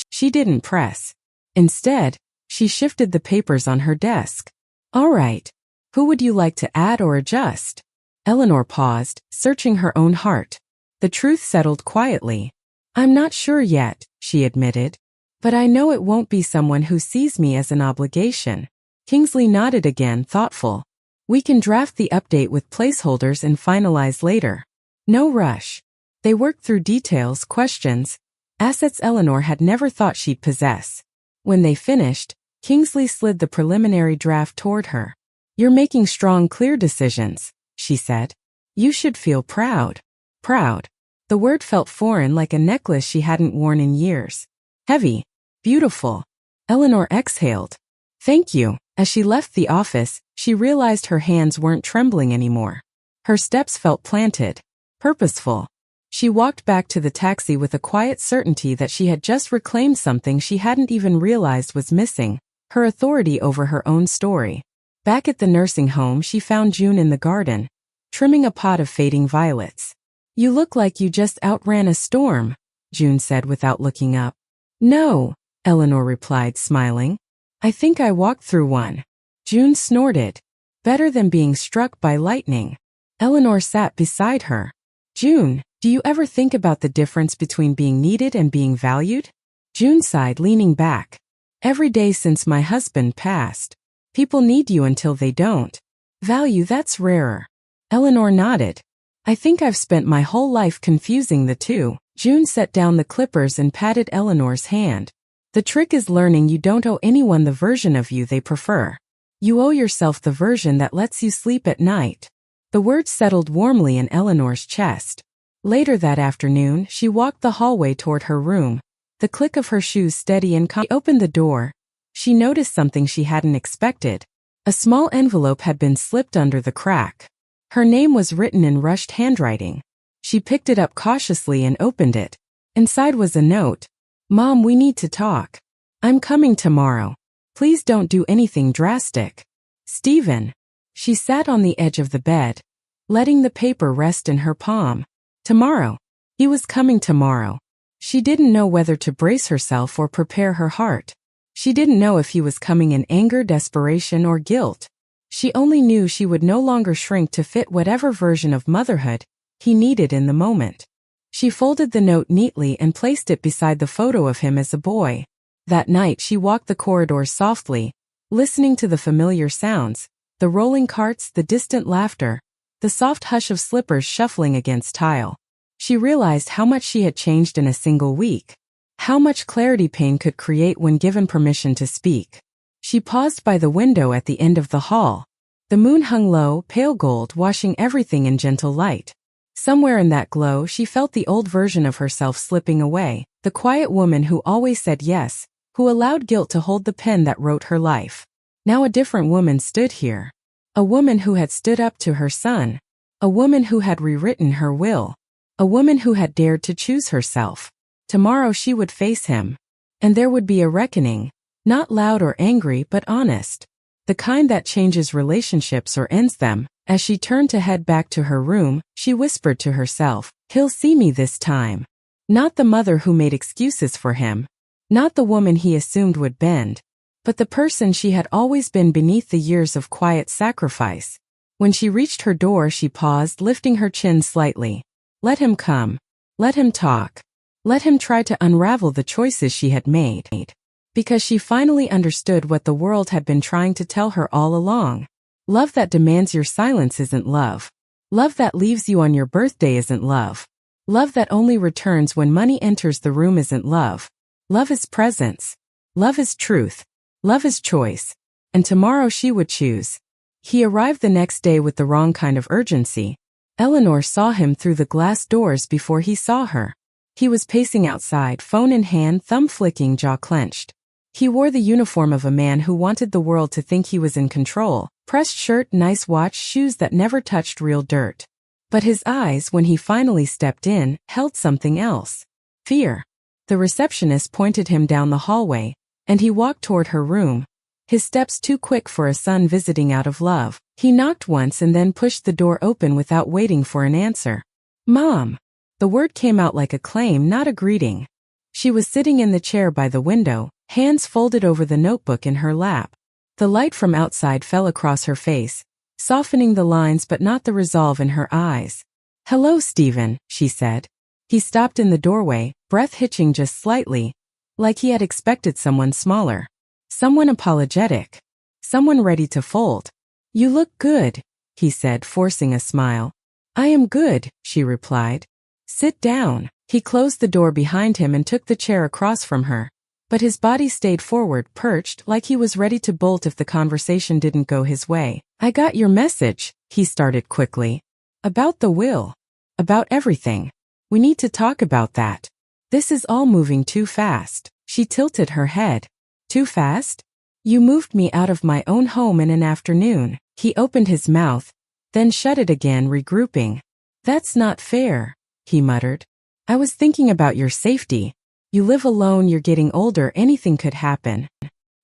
She didn't press. Instead, she shifted the papers on her desk. "All right. Who would you like to add or adjust?" Eleanor paused, searching her own heart. The truth settled quietly. "I'm not sure yet," she admitted. "But I know it won't be someone who sees me as an obligation." Kingsley nodded again, thoughtful. "We can draft the update with placeholders and finalize later. No rush." They worked through details, questions, assets Eleanor had never thought she'd possess. When they finished, Kingsley slid the preliminary draft toward her. "You're making strong, clear decisions," she said. "You should feel proud." Proud. The word felt foreign, like a necklace she hadn't worn in years. Heavy. Beautiful. Eleanor exhaled. "Thank you." As she left the office, she realized her hands weren't trembling anymore. Her steps felt planted. Purposeful. She walked back to the taxi with a quiet certainty that she had just reclaimed something she hadn't even realized was missing, her authority over her own story. Back at the nursing home, she found June in the garden, trimming a pot of fading violets. "You look like you just outran a storm," June said without looking up. "No," Eleanor replied, smiling. "I think I walked through one." June snorted. "Better than being struck by lightning." Eleanor sat beside her. "June, do you ever think about the difference between being needed and being valued?" June sighed, leaning back. "Every day since my husband passed. People need you until they don't. Value, that's rarer." Eleanor nodded. "I think I've spent my whole life confusing the two." June set down the clippers and patted Eleanor's hand. "The trick is learning you don't owe anyone the version of you they prefer. You owe yourself the version that lets you sleep at night." The words settled warmly in Eleanor's chest. Later that afternoon, she walked the hallway toward her room, the click of her shoes steady and calm. She opened the door. She noticed something she hadn't expected. A small envelope had been slipped under the crack. Her name was written in rushed handwriting. She picked it up cautiously and opened it. Inside was a note. "Mom, we need to talk. I'm coming tomorrow. Please don't do anything drastic. Stephen." She sat on the edge of the bed, letting the paper rest in her palm. Tomorrow. He was coming tomorrow. She didn't know whether to brace herself or prepare her heart. She didn't know if he was coming in anger, desperation, or guilt. She only knew she would no longer shrink to fit whatever version of motherhood he needed in the moment. She folded the note neatly and placed it beside the photo of him as a boy. That night she walked the corridors softly, listening to the familiar sounds, the rolling carts, the distant laughter, the soft hush of slippers shuffling against tile. She realized how much she had changed in a single week, how much clarity pain could create when given permission to speak. She paused by the window at the end of the hall. The moon hung low, pale gold, washing everything in gentle light. Somewhere in that glow, she felt the old version of herself slipping away, the quiet woman who always said yes, who allowed guilt to hold the pen that wrote her life. Now a different woman stood here. A woman who had stood up to her son. A woman who had rewritten her will. A woman who had dared to choose herself. Tomorrow she would face him. And there would be a reckoning, not loud or angry but honest. The kind that changes relationships or ends them. As she turned to head back to her room, she whispered to herself, "He'll see me this time." Not the mother who made excuses for him. Not the woman he assumed would bend. But the person she had always been beneath the years of quiet sacrifice. When she reached her door, she paused, lifting her chin slightly. Let him come. Let him talk. Let him try to unravel the choices she had made. Because she finally understood what the world had been trying to tell her all along. Love that demands your silence isn't love. Love that leaves you on your birthday isn't love. Love that only returns when money enters the room isn't love. Love is presence. Love is truth. Love is choice. And tomorrow she would choose. He arrived the next day with the wrong kind of urgency. Eleanor saw him through the glass doors before he saw her. He was pacing outside, phone in hand, thumb flicking, jaw clenched. He wore the uniform of a man who wanted the world to think he was in control. Pressed shirt, nice watch, shoes that never touched real dirt. But his eyes, when he finally stepped in, held something else. Fear. The receptionist pointed him down the hallway, and he walked toward her room. His steps too quick for a son visiting out of love. He knocked once and then pushed the door open without waiting for an answer. Mom. The word came out like a claim, not a greeting. She was sitting in the chair by the window, hands folded over the notebook in her lap. The light from outside fell across her face, softening the lines but not the resolve in her eyes. Hello, Stephen, she said. He stopped in the doorway, breath hitching just slightly, like he had expected someone smaller. Someone apologetic. Someone ready to fold. You look good, he said, forcing a smile. I am good, she replied. Sit down. He closed the door behind him and took the chair across from her. But his body stayed forward, perched, like he was ready to bolt if the conversation didn't go his way. I got your message, he started quickly. About the will. About everything. We need to talk about that. This is all moving too fast. She tilted her head. Too fast? You moved me out of my own home in an afternoon. He opened his mouth, then shut it again, regrouping. That's not fair, he muttered. I was thinking about your safety. You live alone, you're getting older, anything could happen.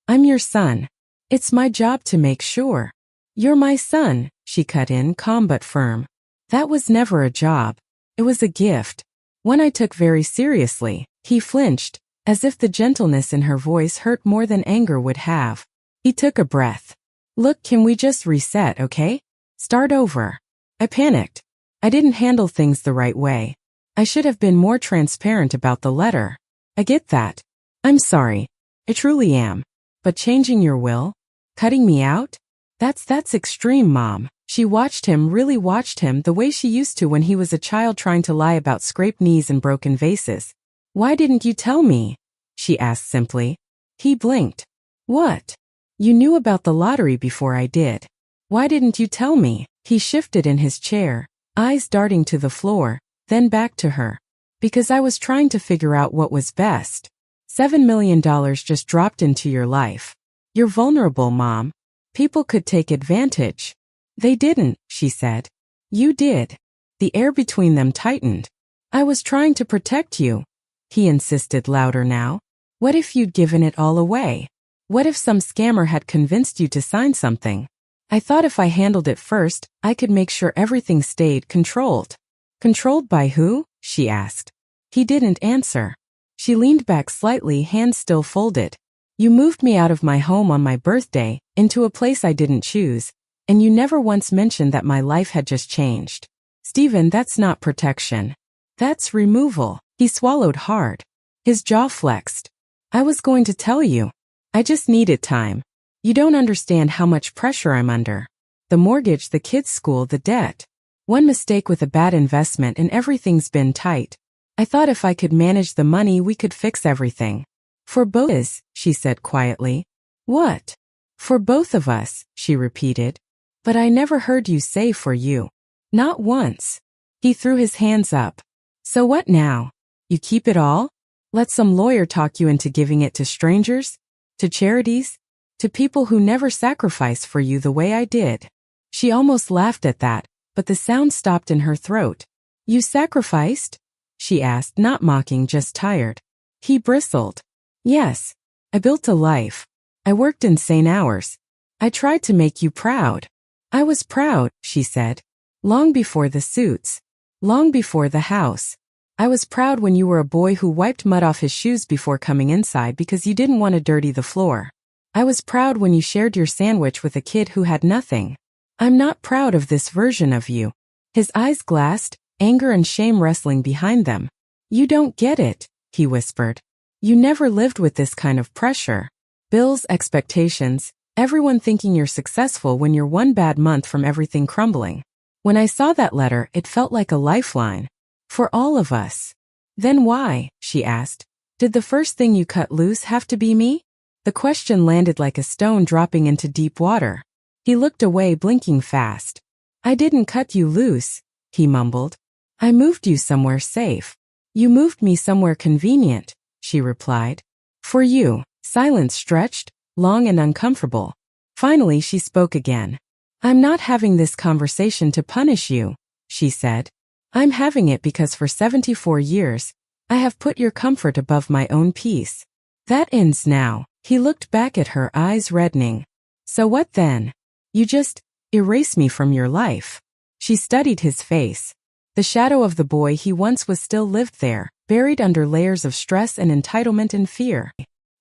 I'm your son. It's my job to make sure. You're my son, she cut in, calm but firm. That was never a job. It was a gift. One I took very seriously. He flinched, as if the gentleness in her voice hurt more than anger would have. He took a breath. Look, can we just reset, okay? Start over. I panicked. I didn't handle things the right way. I should have been more transparent about the letter. I get that. I'm sorry. I truly am. But changing your will? Cutting me out? That's extreme, Mom. She watched him, really watched him, the way she used to when he was a child trying to lie about scraped knees and broken vases. Why didn't you tell me? She asked simply. He blinked. What? You knew about the lottery before I did. Why didn't you tell me? He shifted in his chair, eyes darting to the floor, then back to her. Because I was trying to figure out what was best. $7 million just dropped into your life. You're vulnerable, Mom. People could take advantage. They didn't, she said. You did. The air between them tightened. I was trying to protect you. He insisted, louder now. What if you'd given it all away? What if some scammer had convinced you to sign something? I thought if I handled it first, I could make sure everything stayed controlled. Controlled by who? She asked. He didn't answer. She leaned back slightly, hands still folded. You moved me out of my home on my birthday, into a place I didn't choose, and you never once mentioned that my life had just changed. Stephen, that's not protection. That's removal. He swallowed hard. His jaw flexed. I was going to tell you. I just needed time. You don't understand how much pressure I'm under. The mortgage, the kids' school, the debt. One mistake with a bad investment and everything's been tight. I thought if I could manage the money we could fix everything. For both of us, she said quietly. What? For both of us, she repeated. But I never heard you say for you. Not once. He threw his hands up. So what now? You keep it all? Let some lawyer talk you into giving it to strangers? To charities? To people who never sacrifice for you the way I did? She almost laughed at that, but the sound stopped in her throat. You sacrificed? She asked, not mocking, just tired. He bristled. Yes. I built a life. I worked insane hours. I tried to make you proud. I was proud, she said. Long before the suits. Long before the house. I was proud when you were a boy who wiped mud off his shoes before coming inside because you didn't want to dirty the floor. I was proud when you shared your sandwich with a kid who had nothing. I'm not proud of this version of you. His eyes glassed, anger and shame wrestling behind them. You don't get it, he whispered. You never lived with this kind of pressure. Bills, expectations, everyone thinking you're successful when you're one bad month from everything crumbling. When I saw that letter, it felt like a lifeline. For all of us. Then why, she asked, did the first thing you cut loose have to be me? The question landed like a stone dropping into deep water. He looked away, blinking fast. I didn't cut you loose, he mumbled. I moved you somewhere safe. You moved me somewhere convenient, she replied. For you. Silence stretched, long and uncomfortable. Finally she spoke again. I'm not having this conversation to punish you, she said. I'm having it because for 74 years, I have put your comfort above my own peace. That ends now. He looked back at her, eyes reddening. So what then? You just erase me from your life. She studied his face. The shadow of the boy he once was still lived there, buried under layers of stress and entitlement and fear.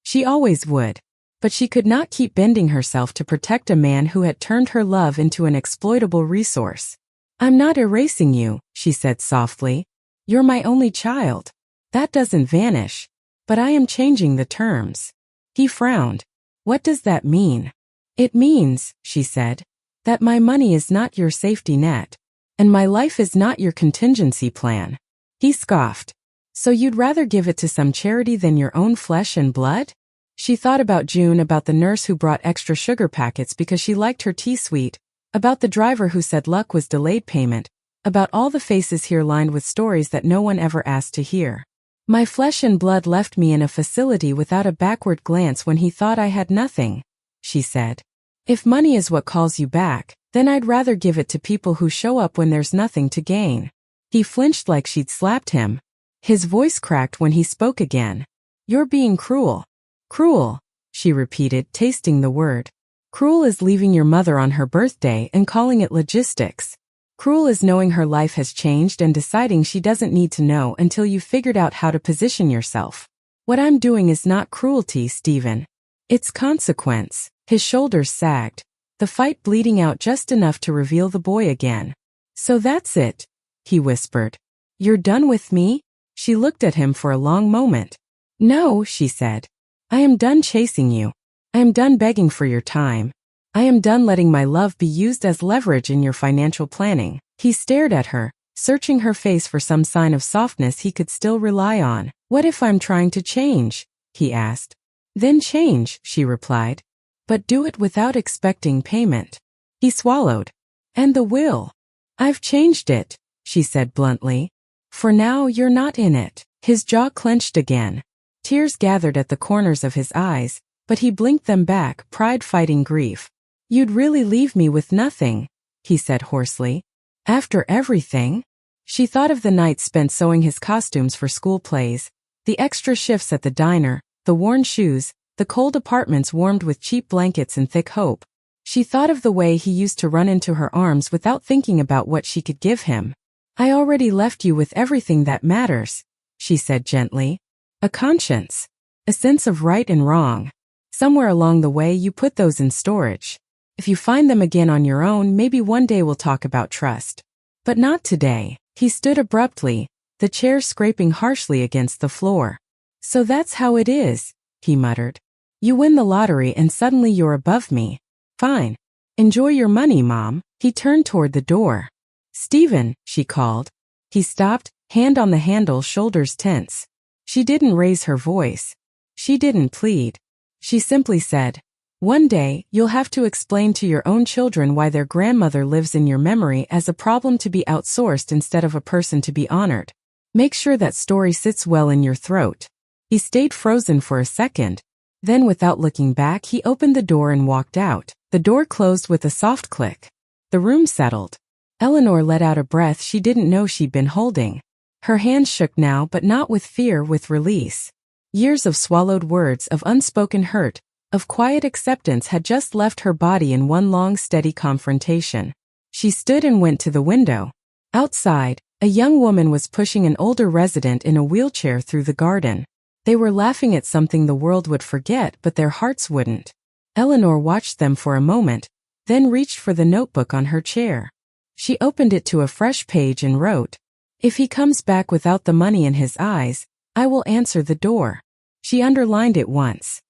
She always would. But she could not keep bending herself to protect a man who had turned her love into an exploitable resource. I'm not erasing you, she said softly. You're my only child. That doesn't vanish. But I am changing the terms. He frowned. What does that mean? It means, she said, that my money is not your safety net. And my life is not your contingency plan. He scoffed. So you'd rather give it to some charity than your own flesh and blood? She thought about June, about the nurse who brought extra sugar packets because she liked her tea sweet, about the driver who said luck was delayed payment, about all the faces here lined with stories that no one ever asked to hear. My flesh and blood left me in a facility without a backward glance when he thought I had nothing, she said. If money is what calls you back, then I'd rather give it to people who show up when there's nothing to gain. He flinched like she'd slapped him. His voice cracked when he spoke again. You're being cruel. Cruel, she repeated, tasting the word. Cruel is leaving your mother on her birthday and calling it logistics. Cruel is knowing her life has changed and deciding she doesn't need to know until you've figured out how to position yourself. What I'm doing is not cruelty, Stephen. It's consequence. His shoulders sagged, the fight bleeding out just enough to reveal the boy again. So that's it, he whispered. You're done with me? She looked at him for a long moment. No, she said. I am done chasing you. I am done begging for your time. I am done letting my love be used as leverage in your financial planning. He stared at her, searching her face for some sign of softness he could still rely on. What if I'm trying to change? He asked. Then change, she replied. But do it without expecting payment. He swallowed. And the will. I've changed it, she said bluntly. For now you're not in it. His jaw clenched again. Tears gathered at the corners of his eyes, but he blinked them back, pride fighting grief. You'd really leave me with nothing, he said hoarsely. After everything? She thought of the nights spent sewing his costumes for school plays, the extra shifts at the diner, the worn shoes, the cold apartments warmed with cheap blankets and thick hope. She thought of the way he used to run into her arms without thinking about what she could give him. I already left you with everything that matters, she said gently. A conscience. A sense of right and wrong. Somewhere along the way you put those in storage. If you find them again on your own, maybe one day we'll talk about trust. But not today. He stood abruptly, the chair scraping harshly against the floor. So that's how it is, he muttered. You win the lottery and suddenly you're above me. Fine. Enjoy your money, Mom. He turned toward the door. Stephen, she called. He stopped, hand on the handle, shoulders tense. She didn't raise her voice. She didn't plead. She simply said, one day, you'll have to explain to your own children why their grandmother lives in your memory as a problem to be outsourced instead of a person to be honored. Make sure that story sits well in your throat. He stayed frozen for a second. Then without looking back, he opened the door and walked out. The door closed with a soft click. The room settled. Eleanor let out a breath she didn't know she'd been holding. Her hands shook now, but not with fear, with release. Years of swallowed words, of unspoken hurt, of quiet acceptance had just left her body in one long, steady confrontation. She stood and went to the window. Outside, a young woman was pushing an older resident in a wheelchair through the garden. They were laughing at something the world would forget, but their hearts wouldn't. Eleanor watched them for a moment, then reached for the notebook on her chair. She opened it to a fresh page and wrote, "If he comes back without the money in his eyes, I will answer the door." She underlined it once.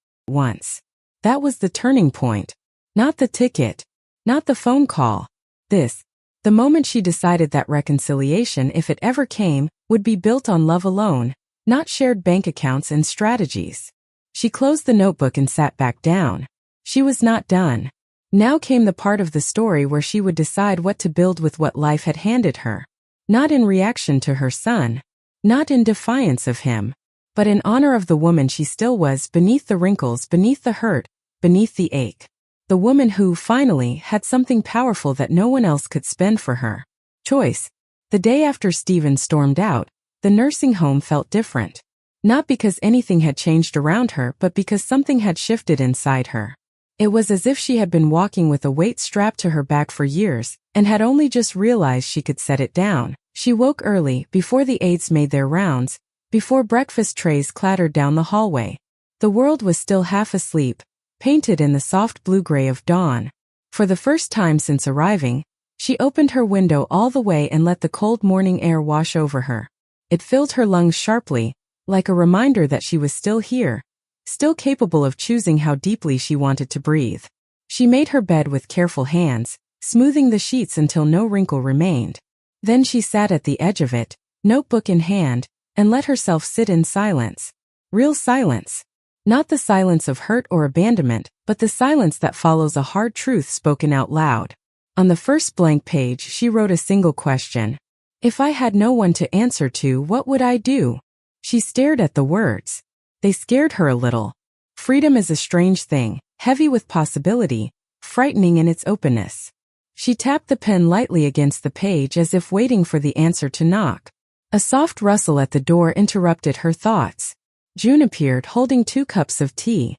That was the turning point. Not the ticket. Not the phone call. The moment she decided that reconciliation, if it ever came, would be built on love alone, not shared bank accounts and strategies. She closed the notebook and sat back down. She was not done. Now came the part of the story where she would decide what to build with what life had handed her. Not in reaction to her son. Not in defiance of him. But in honor of the woman she still was, beneath the wrinkles, beneath the hurt, beneath the ache. The woman who, finally, had something powerful that no one else could spend for her. Choice. The day after Stephen stormed out, the nursing home felt different. Not because anything had changed around her, but because something had shifted inside her. It was as if she had been walking with a weight strapped to her back for years, and had only just realized she could set it down. She woke early, before the aides made their rounds, before breakfast trays clattered down the hallway. The world was still half asleep, painted in the soft blue-gray of dawn. For the first time since arriving, she opened her window all the way and let the cold morning air wash over her. It filled her lungs sharply, like a reminder that she was still here, still capable of choosing how deeply she wanted to breathe. She made her bed with careful hands, smoothing the sheets until no wrinkle remained. Then she sat at the edge of it, notebook in hand, and let herself sit in silence. Real silence. Not the silence of hurt or abandonment, but the silence that follows a hard truth spoken out loud. On the first blank page she wrote a single question. If I had no one to answer to, what would I do? She stared at the words. They scared her a little. Freedom is a strange thing, heavy with possibility, frightening in its openness. She tapped the pen lightly against the page as if waiting for the answer to knock. A soft rustle at the door interrupted her thoughts. June appeared holding 2 cups of tea.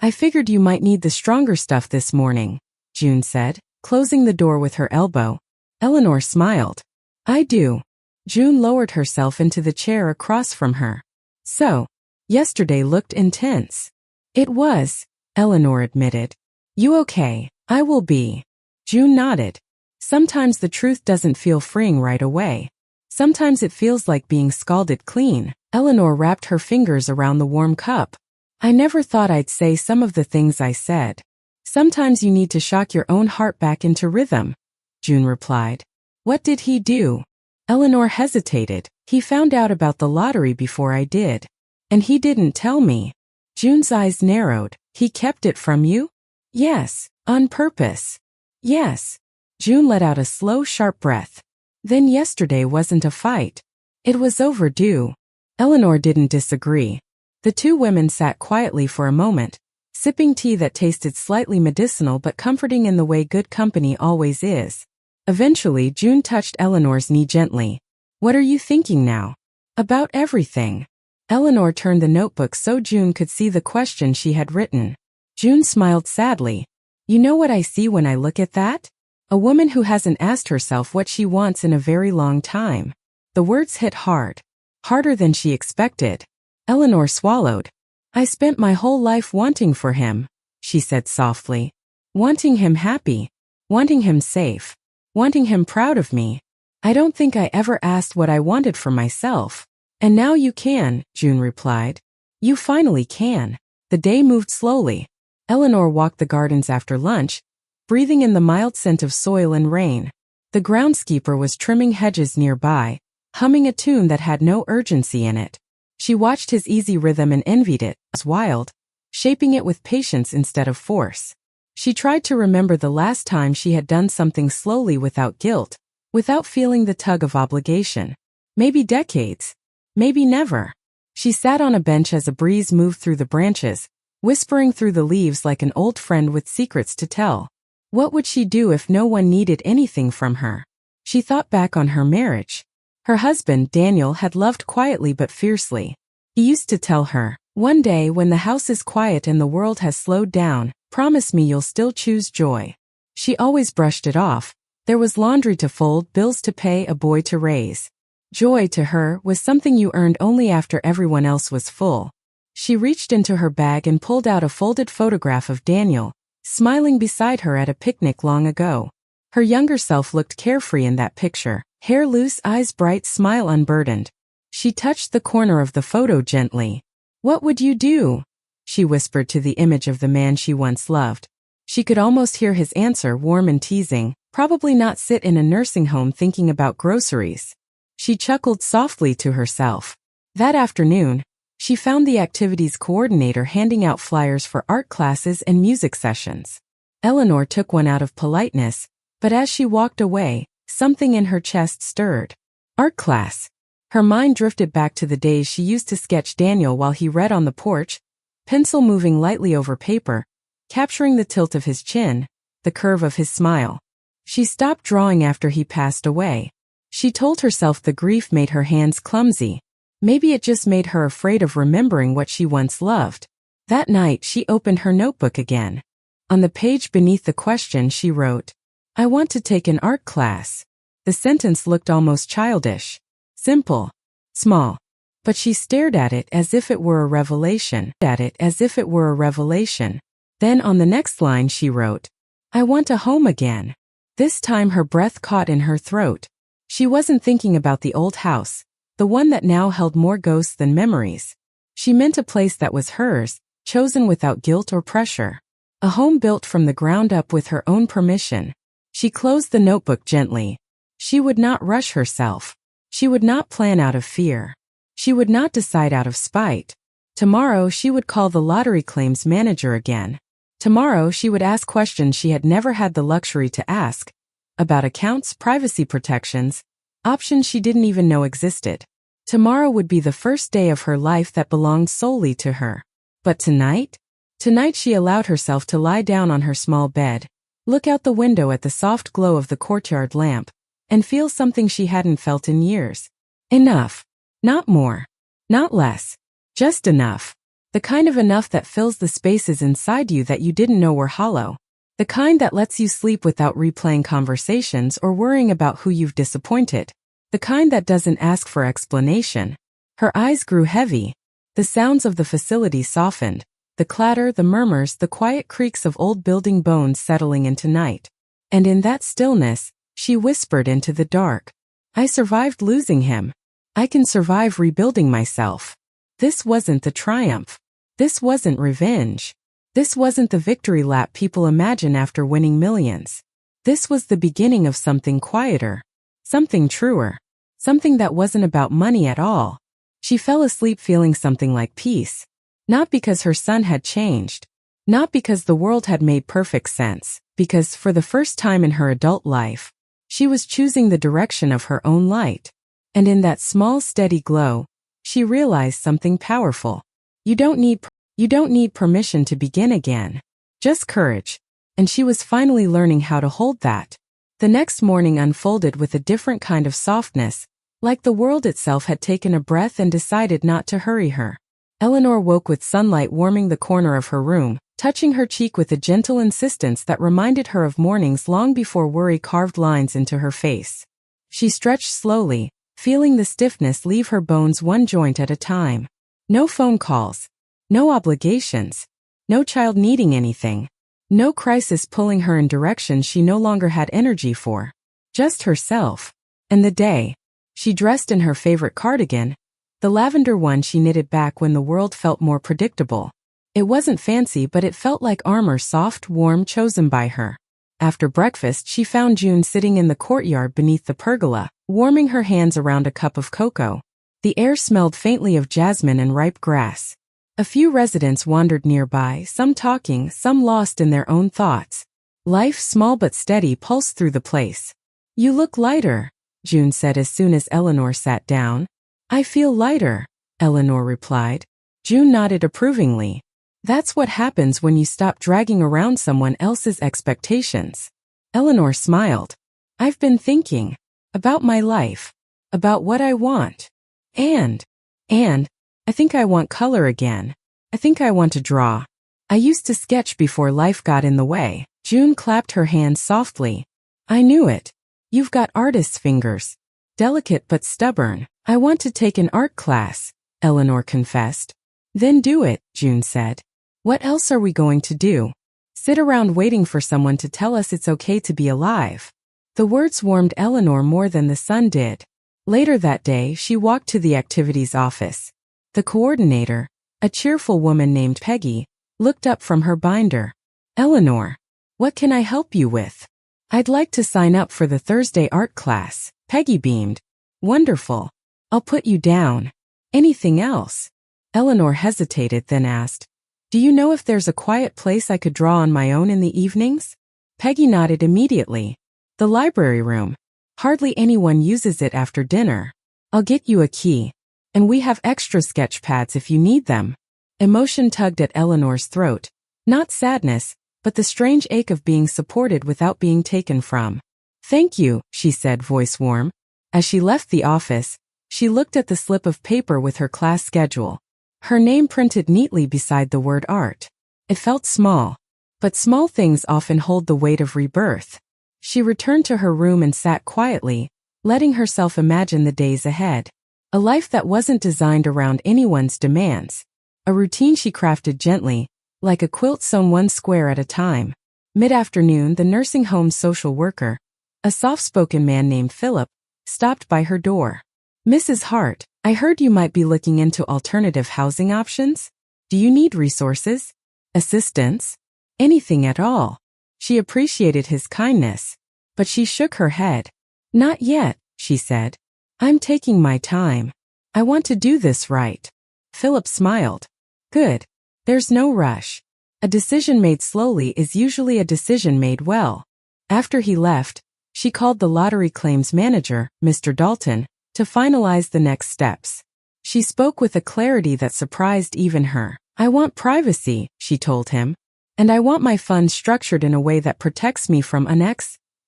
I figured you might need the stronger stuff this morning, June said, closing the door with her elbow. Eleanor smiled. I do. June lowered herself into the chair across from her. So, yesterday looked intense. It was, Eleanor admitted. You okay? I will be. June nodded. Sometimes the truth doesn't feel freeing right away. Sometimes it feels like being scalded clean. Eleanor wrapped her fingers around the warm cup. I never thought I'd say some of the things I said. Sometimes you need to shock your own heart back into rhythm, June replied. What did he do? Eleanor hesitated. He found out about the lottery before I did. And he didn't tell me. June's eyes narrowed. He kept it from you? Yes, on purpose. Yes. June let out a slow, sharp breath. Then yesterday wasn't a fight. It was overdue. Eleanor didn't disagree. The 2 women sat quietly for a moment, sipping tea that tasted slightly medicinal but comforting in the way good company always is. Eventually, June touched Eleanor's knee gently. What are you thinking now? About everything. Eleanor turned the notebook so June could see the question she had written. June smiled sadly. You know what I see when I look at that? A woman who hasn't asked herself what she wants in a very long time. The words hit hard. Harder than she expected. Eleanor swallowed. I spent my whole life wanting for him, she said softly. Wanting him happy. Wanting him safe. Wanting him proud of me. I don't think I ever asked what I wanted for myself. And now you can, June replied. You finally can. The day moved slowly. Eleanor walked the gardens after lunch, breathing in the mild scent of soil and rain. The groundskeeper was trimming hedges nearby, humming a tune that had no urgency in it. She watched his easy rhythm and envied it. It was wild, shaping it with patience instead of force. She tried to remember the last time she had done something slowly without guilt, without feeling the tug of obligation. Maybe decades. Maybe never. She sat on a bench as a breeze moved through the branches, whispering through the leaves like an old friend with secrets to tell. What would she do if no one needed anything from her? She thought back on her marriage. Her husband, Daniel, had loved quietly but fiercely. He used to tell her, one day when the house is quiet and the world has slowed down, promise me you'll still choose joy. She always brushed it off. There was laundry to fold, bills to pay, a boy to raise. Joy to her was something you earned only after everyone else was full. She reached into her bag and pulled out a folded photograph of Daniel, smiling beside her at a picnic long ago. Her younger self looked carefree in that picture, hair loose, eyes bright, smile unburdened. She touched the corner of the photo gently. "What would you do?" she whispered to the image of the man she once loved. She could almost hear his answer, warm and teasing, "Probably not sit in a nursing home thinking about groceries." She chuckled softly to herself. That afternoon, she found the activities coordinator handing out flyers for art classes and music sessions. Eleanor took one out of politeness, but as she walked away, something in her chest stirred. Art class. Her mind drifted back to the days she used to sketch Daniel while he read on the porch, pencil moving lightly over paper, capturing the tilt of his chin, the curve of his smile. She stopped drawing after he passed away. She told herself the grief made her hands clumsy. Maybe it just made her afraid of remembering what she once loved. That night she opened her notebook again. On the page beneath the question she wrote, "I want to take an art class." The sentence looked almost childish. Simple. Small. But she stared at it as if it were a revelation. Then on the next line she wrote, "I want a home again." This time her breath caught in her throat. She wasn't thinking about the old house, the one that now held more ghosts than memories. She meant a place that was hers, chosen without guilt or pressure. A home built from the ground up with her own permission. She closed the notebook gently. She would not rush herself. She would not plan out of fear. She would not decide out of spite. Tomorrow she would call the lottery claims manager again. Tomorrow she would ask questions she had never had the luxury to ask, about accounts, privacy protections, options she didn't even know existed. Tomorrow would be the first day of her life that belonged solely to her. But tonight? Tonight she allowed herself to lie down on her small bed, look out the window at the soft glow of the courtyard lamp, and feel something she hadn't felt in years. Enough. Not more. Not less. Just enough. The kind of enough that fills the spaces inside you that you didn't know were hollow. The kind that lets you sleep without replaying conversations or worrying about who you've disappointed. The kind that doesn't ask for explanation. Her eyes grew heavy. The sounds of the facility softened. The clatter, the murmurs, the quiet creaks of old building bones settling into night. And in that stillness, she whispered into the dark, "I survived losing him. I can survive rebuilding myself." This wasn't the triumph. This wasn't revenge. This wasn't the victory lap people imagine after winning millions. This was the beginning of something quieter. Something truer. Something that wasn't about money at all. She fell asleep feeling something like peace. Not because her son had changed. Not because the world had made perfect sense. Because, for the first time in her adult life, she was choosing the direction of her own light. And in that small, steady glow, she realized something powerful. You don't need permission to begin again. Just courage. And she was finally learning how to hold that. The next morning unfolded with a different kind of softness, like the world itself had taken a breath and decided not to hurry her. Eleanor woke with sunlight warming the corner of her room, touching her cheek with a gentle insistence that reminded her of mornings long before worry carved lines into her face. She stretched slowly, feeling the stiffness leave her bones one joint at a time. No phone calls. No obligations. No child needing anything. No crisis pulling her in directions she no longer had energy for. Just herself. And the day. She dressed in her favorite cardigan, the lavender one she knitted back when the world felt more predictable. It wasn't fancy, but it felt like armor, soft, warm, chosen by her. After breakfast, she found June sitting in the courtyard beneath the pergola, warming her hands around a cup of cocoa. The air smelled faintly of jasmine and ripe grass. A few residents wandered nearby, some talking, some lost in their own thoughts. Life, small but steady, pulsed through the place. "You look lighter," June said as soon as Eleanor sat down. "I feel lighter," Eleanor replied. June nodded approvingly. "That's what happens when you stop dragging around someone else's expectations." Eleanor smiled. "I've been thinking about my life, about what I want. And I think I want color again. I think I want to draw. I used to sketch before life got in the way." June clapped her hands softly. "I knew it. You've got artist's fingers. Delicate but stubborn." "I want to take an art class," Eleanor confessed. "Then do it," June said. "What else are we going to do?" Sit around waiting for someone to tell us it's okay to be alive. The words warmed Eleanor more than the sun did. Later that day, she walked to the activities office. The coordinator, a cheerful woman named Peggy, looked up from her binder. Eleanor, what can I help you with? I'd like to sign up for the Thursday art class. Peggy beamed. Wonderful. I'll put you down. Anything else? Eleanor hesitated, then asked, do you know if there's a quiet place I could draw on my own in the evenings? Peggy nodded immediately. The library room. Hardly anyone uses it after dinner. I'll get you a key. And we have extra sketch pads if you need them. Emotion tugged at Eleanor's throat. Not sadness, but the strange ache of being supported without being taken from. Thank you, she said, voice warm. As she left the office, she looked at the slip of paper with her class schedule. Her name printed neatly beside the word art. It felt small, but small things often hold the weight of rebirth. She returned to her room and sat quietly, letting herself imagine the days ahead. A life that wasn't designed around anyone's demands. A routine she crafted gently, like a quilt sewn one square at a time. Mid-afternoon, the nursing home's social worker, a soft-spoken man named Philip, stopped by her door. Mrs. Hart, I heard you might be looking into alternative housing options. Do you need resources? Assistance? Anything at all? She appreciated his kindness, but she shook her head. Not yet, she said. I'm taking my time. I want to do this right. Philip smiled. Good. There's no rush. A decision made slowly is usually a decision made well. After he left, she called the lottery claims manager, Mr. Dalton, to finalize the next steps. She spoke with a clarity that surprised even her. I want privacy, she told him. And I want my funds structured in a way that protects me from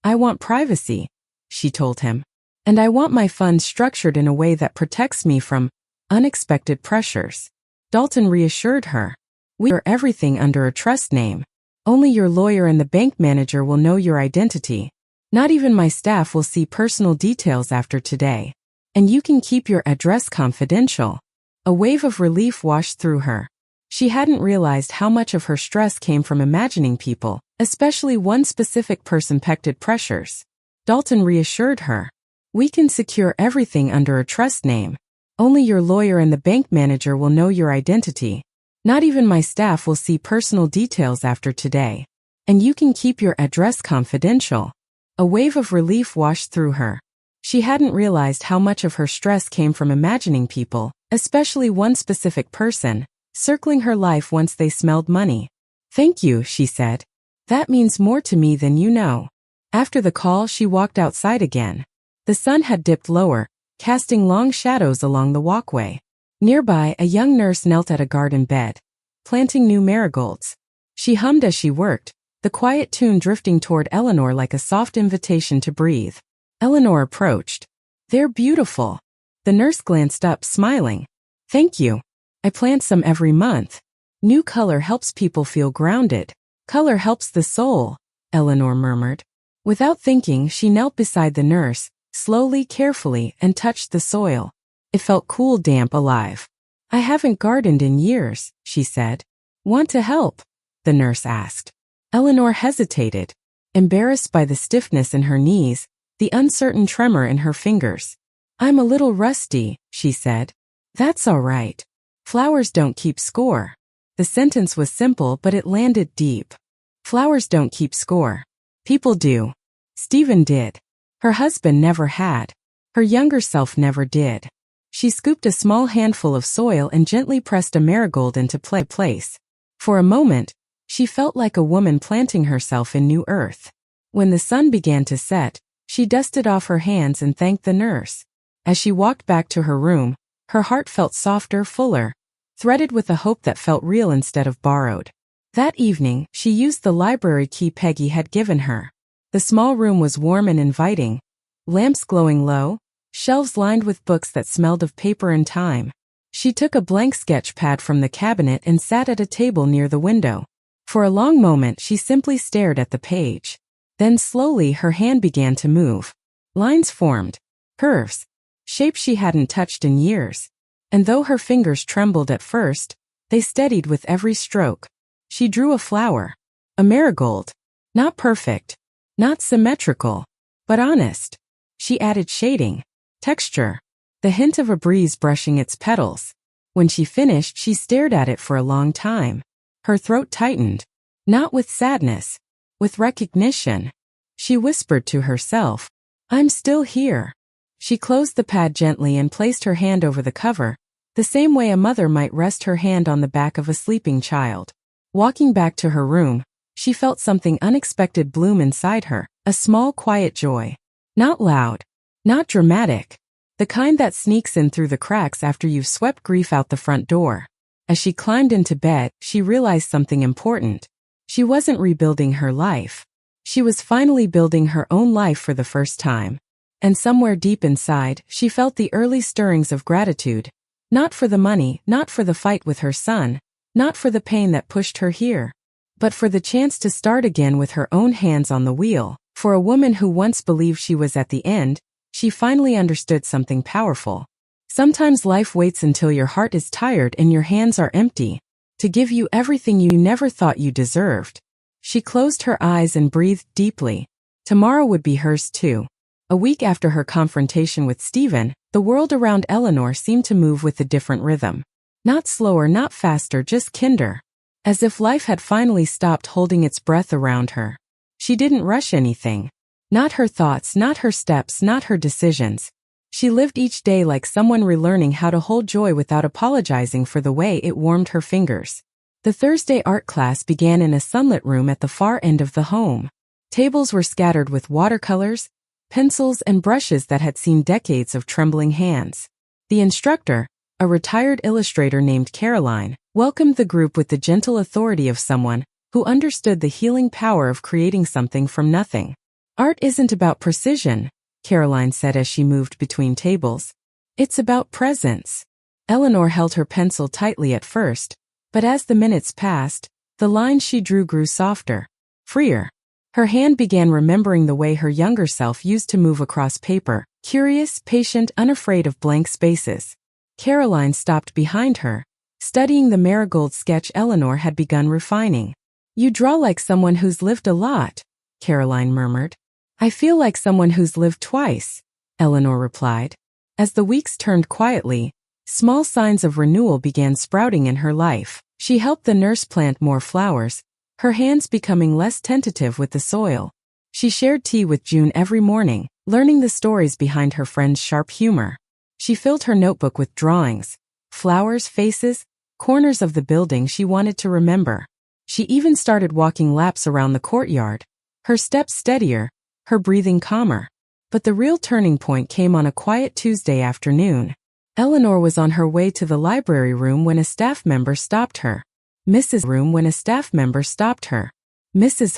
I want privacy, she told him. And I want my funds structured in a way that protects me from unexpected pressures. Dalton reassured her. We are everything under a trust name. Only your lawyer and the bank manager will know your identity. Not even my staff will see personal details after today. And you can keep your address confidential. A wave of relief washed through her. She hadn't realized how much of her stress came from imagining people, especially one specific person, pected pressures. Dalton reassured her. We can secure everything under a trust name. Only your lawyer and the bank manager will know your identity. Not even my staff will see personal details after today. And you can keep your address confidential. A wave of relief washed through her. She hadn't realized how much of her stress came from imagining people, especially one specific person, circling her life once they smelled money. Thank you, she said. That means more to me than you know. After the call, she walked outside again. The sun had dipped lower, casting long shadows along the walkway. Nearby, a young nurse knelt at a garden bed, planting new marigolds. She hummed as she worked, the quiet tune drifting toward Eleanor like a soft invitation to breathe. Eleanor approached. They're beautiful. The nurse glanced up, smiling. Thank you. I plant some every month. New color helps people feel grounded. Color helps the soul, Eleanor murmured. Without thinking, she knelt beside the nurse, slowly, carefully, and touched the soil. It felt cool, damp, alive. I haven't gardened in years, she said. Want to help? The nurse asked. Eleanor hesitated, embarrassed by the stiffness in her knees, the uncertain tremor in her fingers. I'm a little rusty, she said. That's all right. Flowers don't keep score. The sentence was simple, but it landed deep. Flowers don't keep score. People do. Stephen did. Her husband never had. Her younger self never did. She scooped a small handful of soil and gently pressed a marigold into place. For a moment, she felt like a woman planting herself in new earth. When the sun began to set, she dusted off her hands and thanked the nurse. As she walked back to her room, her heart felt softer, fuller, threaded with a hope that felt real instead of borrowed. That evening, she used the library key Peggy had given her. The small room was warm and inviting, lamps glowing low, shelves lined with books that smelled of paper and time. She took a blank sketch pad from the cabinet and sat at a table near the window. For a long moment, she simply stared at the page. Then slowly her hand began to move. Lines formed, curves, shapes she hadn't touched in years. And though her fingers trembled at first, they steadied with every stroke. She drew a flower. A marigold. Not perfect. Not symmetrical. But honest. She added shading, texture, the hint of a breeze brushing its petals. When she finished, she stared at it for a long time. Her throat tightened. Not with sadness. With recognition. She whispered to herself, "I'm still here." She closed the pad gently and placed her hand over the cover, the same way a mother might rest her hand on the back of a sleeping child. Walking back to her room, she felt something unexpected bloom inside her, a small quiet joy. Not loud. Not dramatic. The kind that sneaks in through the cracks after you've swept grief out the front door. As she climbed into bed, she realized something important. She wasn't rebuilding her life. She was finally building her own life for the first time. And somewhere deep inside, she felt the early stirrings of gratitude. Not for the money, not for the fight with her son, not for the pain that pushed her here, but for the chance to start again with her own hands on the wheel. For a woman who once believed she was at the end, she finally understood something powerful. Sometimes life waits until your heart is tired and your hands are empty, to give you everything you never thought you deserved. She closed her eyes and breathed deeply. Tomorrow would be hers too. A week after her confrontation with Stephen, the world around Eleanor seemed to move with a different rhythm. Not slower, not faster, just kinder. As if life had finally stopped holding its breath around her. She didn't rush anything. Not her thoughts, not her steps, not her decisions. She lived each day like someone relearning how to hold joy without apologizing for the way it warmed her fingers. The Thursday art class began in a sunlit room at the far end of the home. Tables were scattered with watercolors, pencils, and brushes that had seen decades of trembling hands. The instructor, a retired illustrator named Caroline, welcomed the group with the gentle authority of someone who understood the healing power of creating something from nothing. Art isn't about precision, Caroline said as she moved between tables. It's about presence. Eleanor held her pencil tightly at first, but as the minutes passed, the lines she drew grew softer, freer. Her hand began remembering the way her younger self used to move across paper, curious, patient, unafraid of blank spaces. Caroline stopped behind her, studying the marigold sketch Eleanor had begun refining. "You draw like someone who's lived a lot," Caroline murmured. "I feel like someone who's lived twice," Eleanor replied. As the weeks turned quietly, small signs of renewal began sprouting in her life. She helped the nurse plant more flowers, her hands becoming less tentative with the soil. She shared tea with June every morning, learning the stories behind her friend's sharp humor. She filled her notebook with drawings, flowers, faces, corners of the building she wanted to remember. She even started walking laps around the courtyard, her steps steadier, her breathing calmer. But the real turning point came on a quiet Tuesday afternoon. Eleanor was on her way to the library room when a staff member stopped her. Mrs.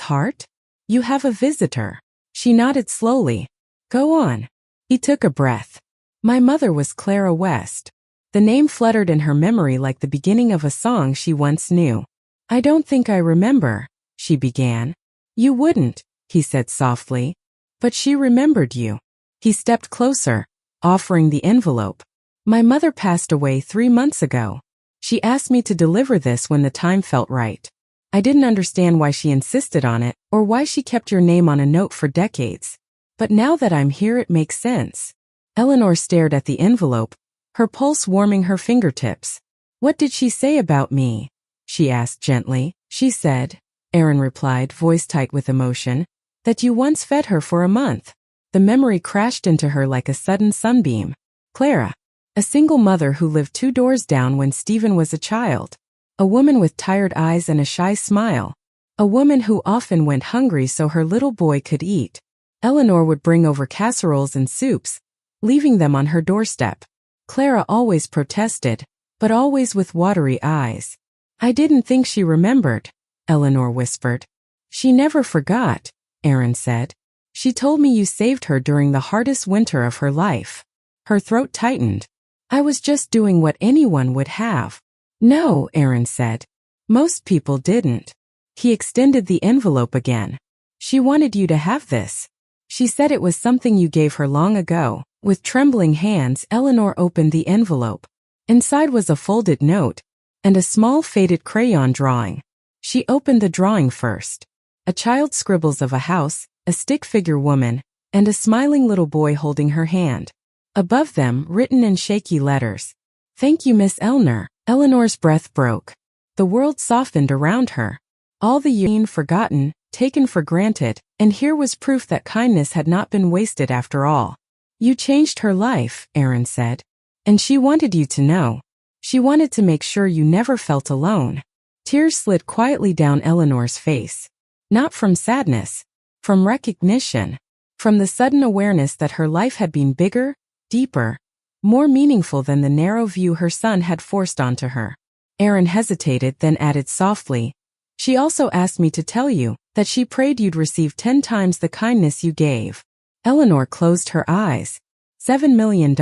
Hart? You have a visitor. She nodded slowly. Go on. He took a breath. My mother was Clara West. The name fluttered in her memory like the beginning of a song she once knew. I don't think I remember, she began. You wouldn't, he said softly. But she remembered you. He stepped closer, offering the envelope. My mother passed away 3 months ago. She asked me to deliver this when the time felt right. I didn't understand why she insisted on it, or why she kept your name on a note for decades. But now that I'm here, it makes sense. Eleanor stared at the envelope, her pulse warming her fingertips. What did she say about me? She asked gently. She said, Aaron replied, voice tight with emotion, that you once fed her for a month. The memory crashed into her like a sudden sunbeam. Clara. A single mother who lived 2 doors down when Stephen was a child. A woman with tired eyes and a shy smile. A woman who often went hungry so her little boy could eat. Eleanor would bring over casseroles and soups, leaving them on her doorstep. Clara always protested, but always with watery eyes. I didn't think she remembered, Eleanor whispered. She never forgot, Aaron said. She told me you saved her during the hardest winter of her life. Her throat tightened. I was just doing what anyone would have. No, Aaron said. Most people didn't. He extended the envelope again. She wanted you to have this. She said it was something you gave her long ago. With trembling hands, Eleanor opened the envelope. Inside was a folded note and a small faded crayon drawing. She opened the drawing first. A child scribbles of a house, a stick figure woman, and a smiling little boy holding her hand. Above them, written in shaky letters, "Thank you, Miss Elner." Eleanor's breath broke. The world softened around her. All the years forgotten, taken for granted, and here was proof that kindness had not been wasted after all. "You changed her life," Aaron said. "And she wanted you to know. She wanted to make sure you never felt alone." Tears slid quietly down Eleanor's face. Not from sadness, from recognition, from the sudden awareness that her life had been bigger, deeper, more meaningful than the narrow view her son had forced onto her. Aaron hesitated, then added softly, "She also asked me to tell you that she prayed you'd receive 10 times the kindness you gave." Eleanor closed her eyes. $7 million.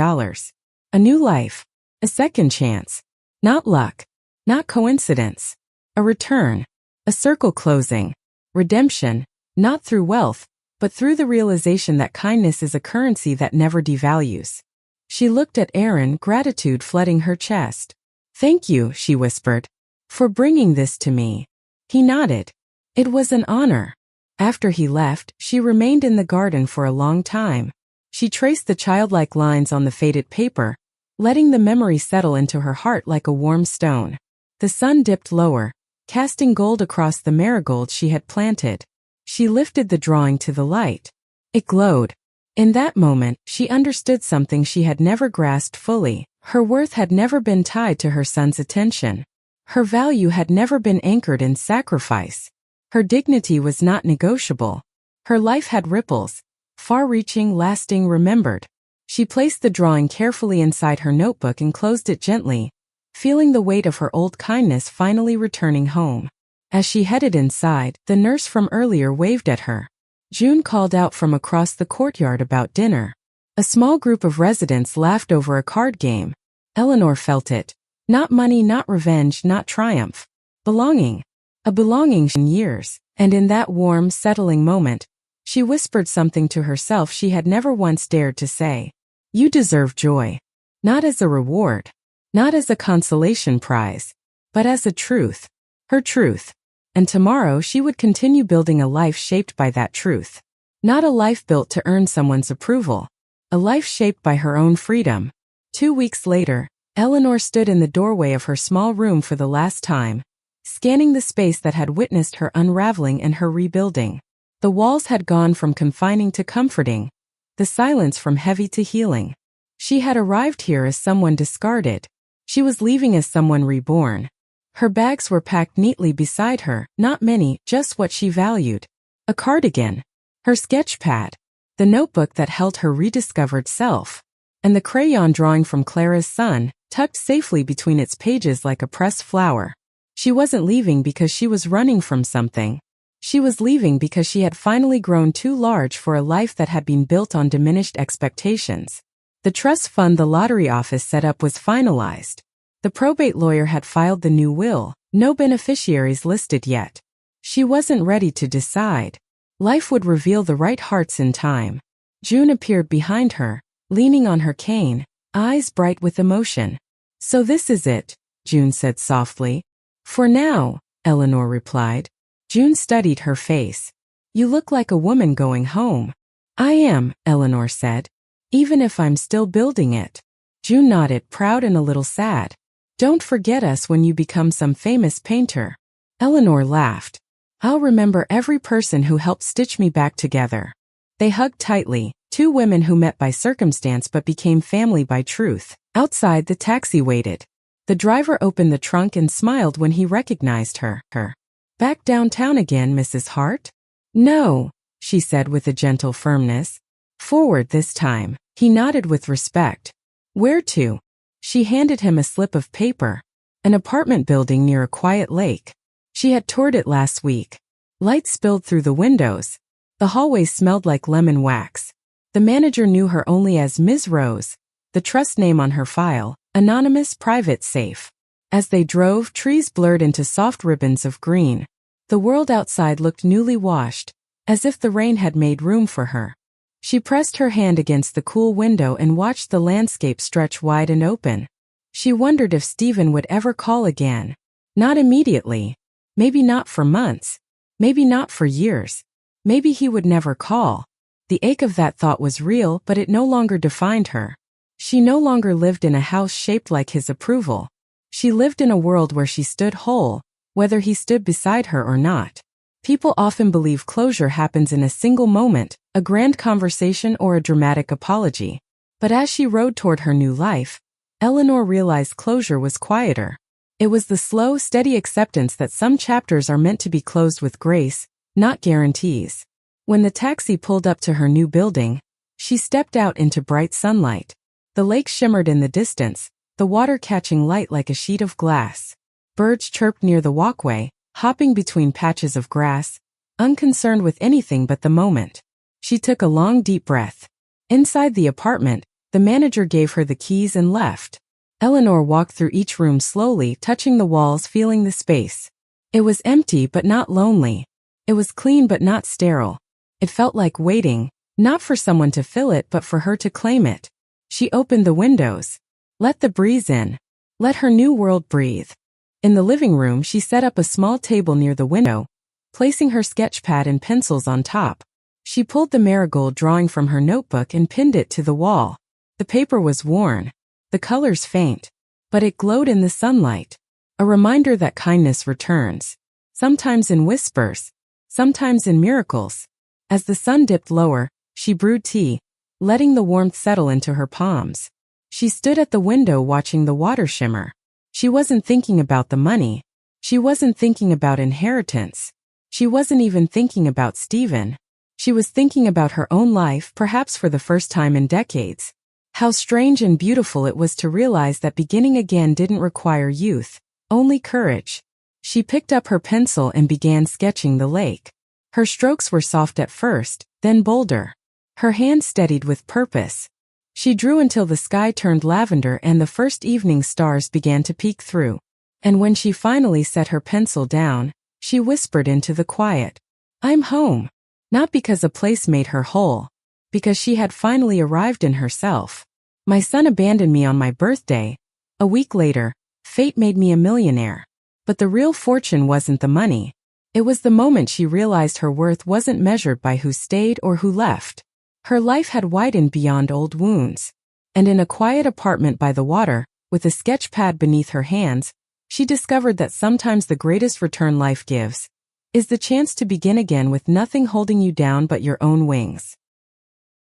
A new life. A second chance. Not luck. Not coincidence. A return. A circle closing. Redemption, not through wealth, but through the realization that kindness is a currency that never devalues. She looked at Aaron, gratitude flooding her chest. "Thank you," she whispered, "for bringing this to me." He nodded. It was an honor. After he left, she remained in the garden for a long time. She traced the childlike lines on the faded paper, letting the memory settle into her heart like a warm stone. The sun dipped lower, casting gold across the marigolds she had planted. She lifted the drawing to the light. It glowed. In that moment, she understood something she had never grasped fully. Her worth had never been tied to her son's attention. Her value had never been anchored in sacrifice. Her dignity was not negotiable. Her life had ripples, far-reaching, lasting, remembered. She placed the drawing carefully inside her notebook and closed it gently, feeling the weight of her old kindness finally returning home. As she headed inside, the nurse from earlier waved at her. June called out from across the courtyard about dinner. A small group of residents laughed over a card game. Eleanor felt it. Not money, not revenge, not triumph. Belonging. A belonging in years. And in that warm, settling moment, she whispered something to herself she had never once dared to say. You deserve joy. Not as a reward. Not as a consolation prize. But as a truth. Her truth. And tomorrow she would continue building a life shaped by that truth. Not a life built to earn someone's approval. A life shaped by her own freedom. 2 weeks later, Eleanor stood in the doorway of her small room for the last time, scanning the space that had witnessed her unraveling and her rebuilding. The walls had gone from confining to comforting, the silence from heavy to healing. She had arrived here as someone discarded. She was leaving as someone reborn. Her bags were packed neatly beside her, not many, just what she valued. A cardigan, her sketch pad, the notebook that held her rediscovered self, and the crayon drawing from Clara's son, tucked safely between its pages like a pressed flower. She wasn't leaving because she was running from something. She was leaving because she had finally grown too large for a life that had been built on diminished expectations. The trust fund the lottery office set up was finalized. The probate lawyer had filed the new will, no beneficiaries listed yet. She wasn't ready to decide. Life would reveal the right hearts in time. June appeared behind her, leaning on her cane, eyes bright with emotion. So this is it, June said softly. For now, Eleanor replied. June studied her face. You look like a woman going home. I am, Eleanor said. Even if I'm still building it. June nodded, proud and a little sad. Don't forget us when you become some famous painter. Eleanor laughed. I'll remember every person who helped stitch me back together. They hugged tightly, two women who met by circumstance but became family by truth. Outside, the taxi waited. The driver opened the trunk and smiled when he recognized her. Back downtown again, Mrs. Hart? No, she said with a gentle firmness. Forward this time. He nodded with respect. Where to? She handed him a slip of paper. An apartment building near a quiet lake. She had toured it last week. Light spilled through the windows. The hallways smelled like lemon wax. The manager knew her only as Ms. Rose, the trust name on her file, anonymous, private, safe. As they drove, trees blurred into soft ribbons of green. The world outside looked newly washed, as if the rain had made room for her. She pressed her hand against the cool window and watched the landscape stretch wide and open. She wondered if Stephen would ever call again. Not immediately. Maybe not for months. Maybe not for years. Maybe he would never call. The ache of that thought was real, but it no longer defined her. She no longer lived in a house shaped like his approval. She lived in a world where she stood whole, whether he stood beside her or not. People often believe closure happens in a single moment, a grand conversation or a dramatic apology. But as she rode toward her new life, Eleanor realized closure was quieter. It was the slow, steady acceptance that some chapters are meant to be closed with grace, not guarantees. When the taxi pulled up to her new building, she stepped out into bright sunlight. The lake shimmered in the distance, the water catching light like a sheet of glass. Birds chirped near the walkway, hopping between patches of grass, unconcerned with anything but the moment. She took a long, deep breath. Inside the apartment, the manager gave her the keys and left. Eleanor walked through each room slowly, touching the walls, feeling the space. It was empty but not lonely. It was clean but not sterile. It felt like waiting, not for someone to fill it but for her to claim it. She opened the windows. Let the breeze in. Let her new world breathe. In the living room, she set up a small table near the window, placing her sketch pad and pencils on top. She pulled the marigold drawing from her notebook and pinned it to the wall. The paper was worn, the colors faint, but it glowed in the sunlight. A reminder that kindness returns, sometimes in whispers, sometimes in miracles. As the sun dipped lower, she brewed tea, letting the warmth settle into her palms. She stood at the window watching the water shimmer. She wasn't thinking about the money. She wasn't thinking about inheritance. She wasn't even thinking about Stephen. She was thinking about her own life, perhaps for the first time in decades. How strange and beautiful it was to realize that beginning again didn't require youth, only courage. She picked up her pencil and began sketching the lake. Her strokes were soft at first, then bolder. Her hand steadied with purpose. She drew until the sky turned lavender and the first evening stars began to peek through. And when she finally set her pencil down, she whispered into the quiet, "I'm home." Not because a place made her whole, because she had finally arrived in herself. My son abandoned me on my birthday. A week later, fate made me a millionaire. But the real fortune wasn't the money. It was the moment she realized her worth wasn't measured by who stayed or who left. Her life had widened beyond old wounds. And in a quiet apartment by the water, with a sketch pad beneath her hands, she discovered that sometimes the greatest return life gives is the chance to begin again with nothing holding you down but your own wings.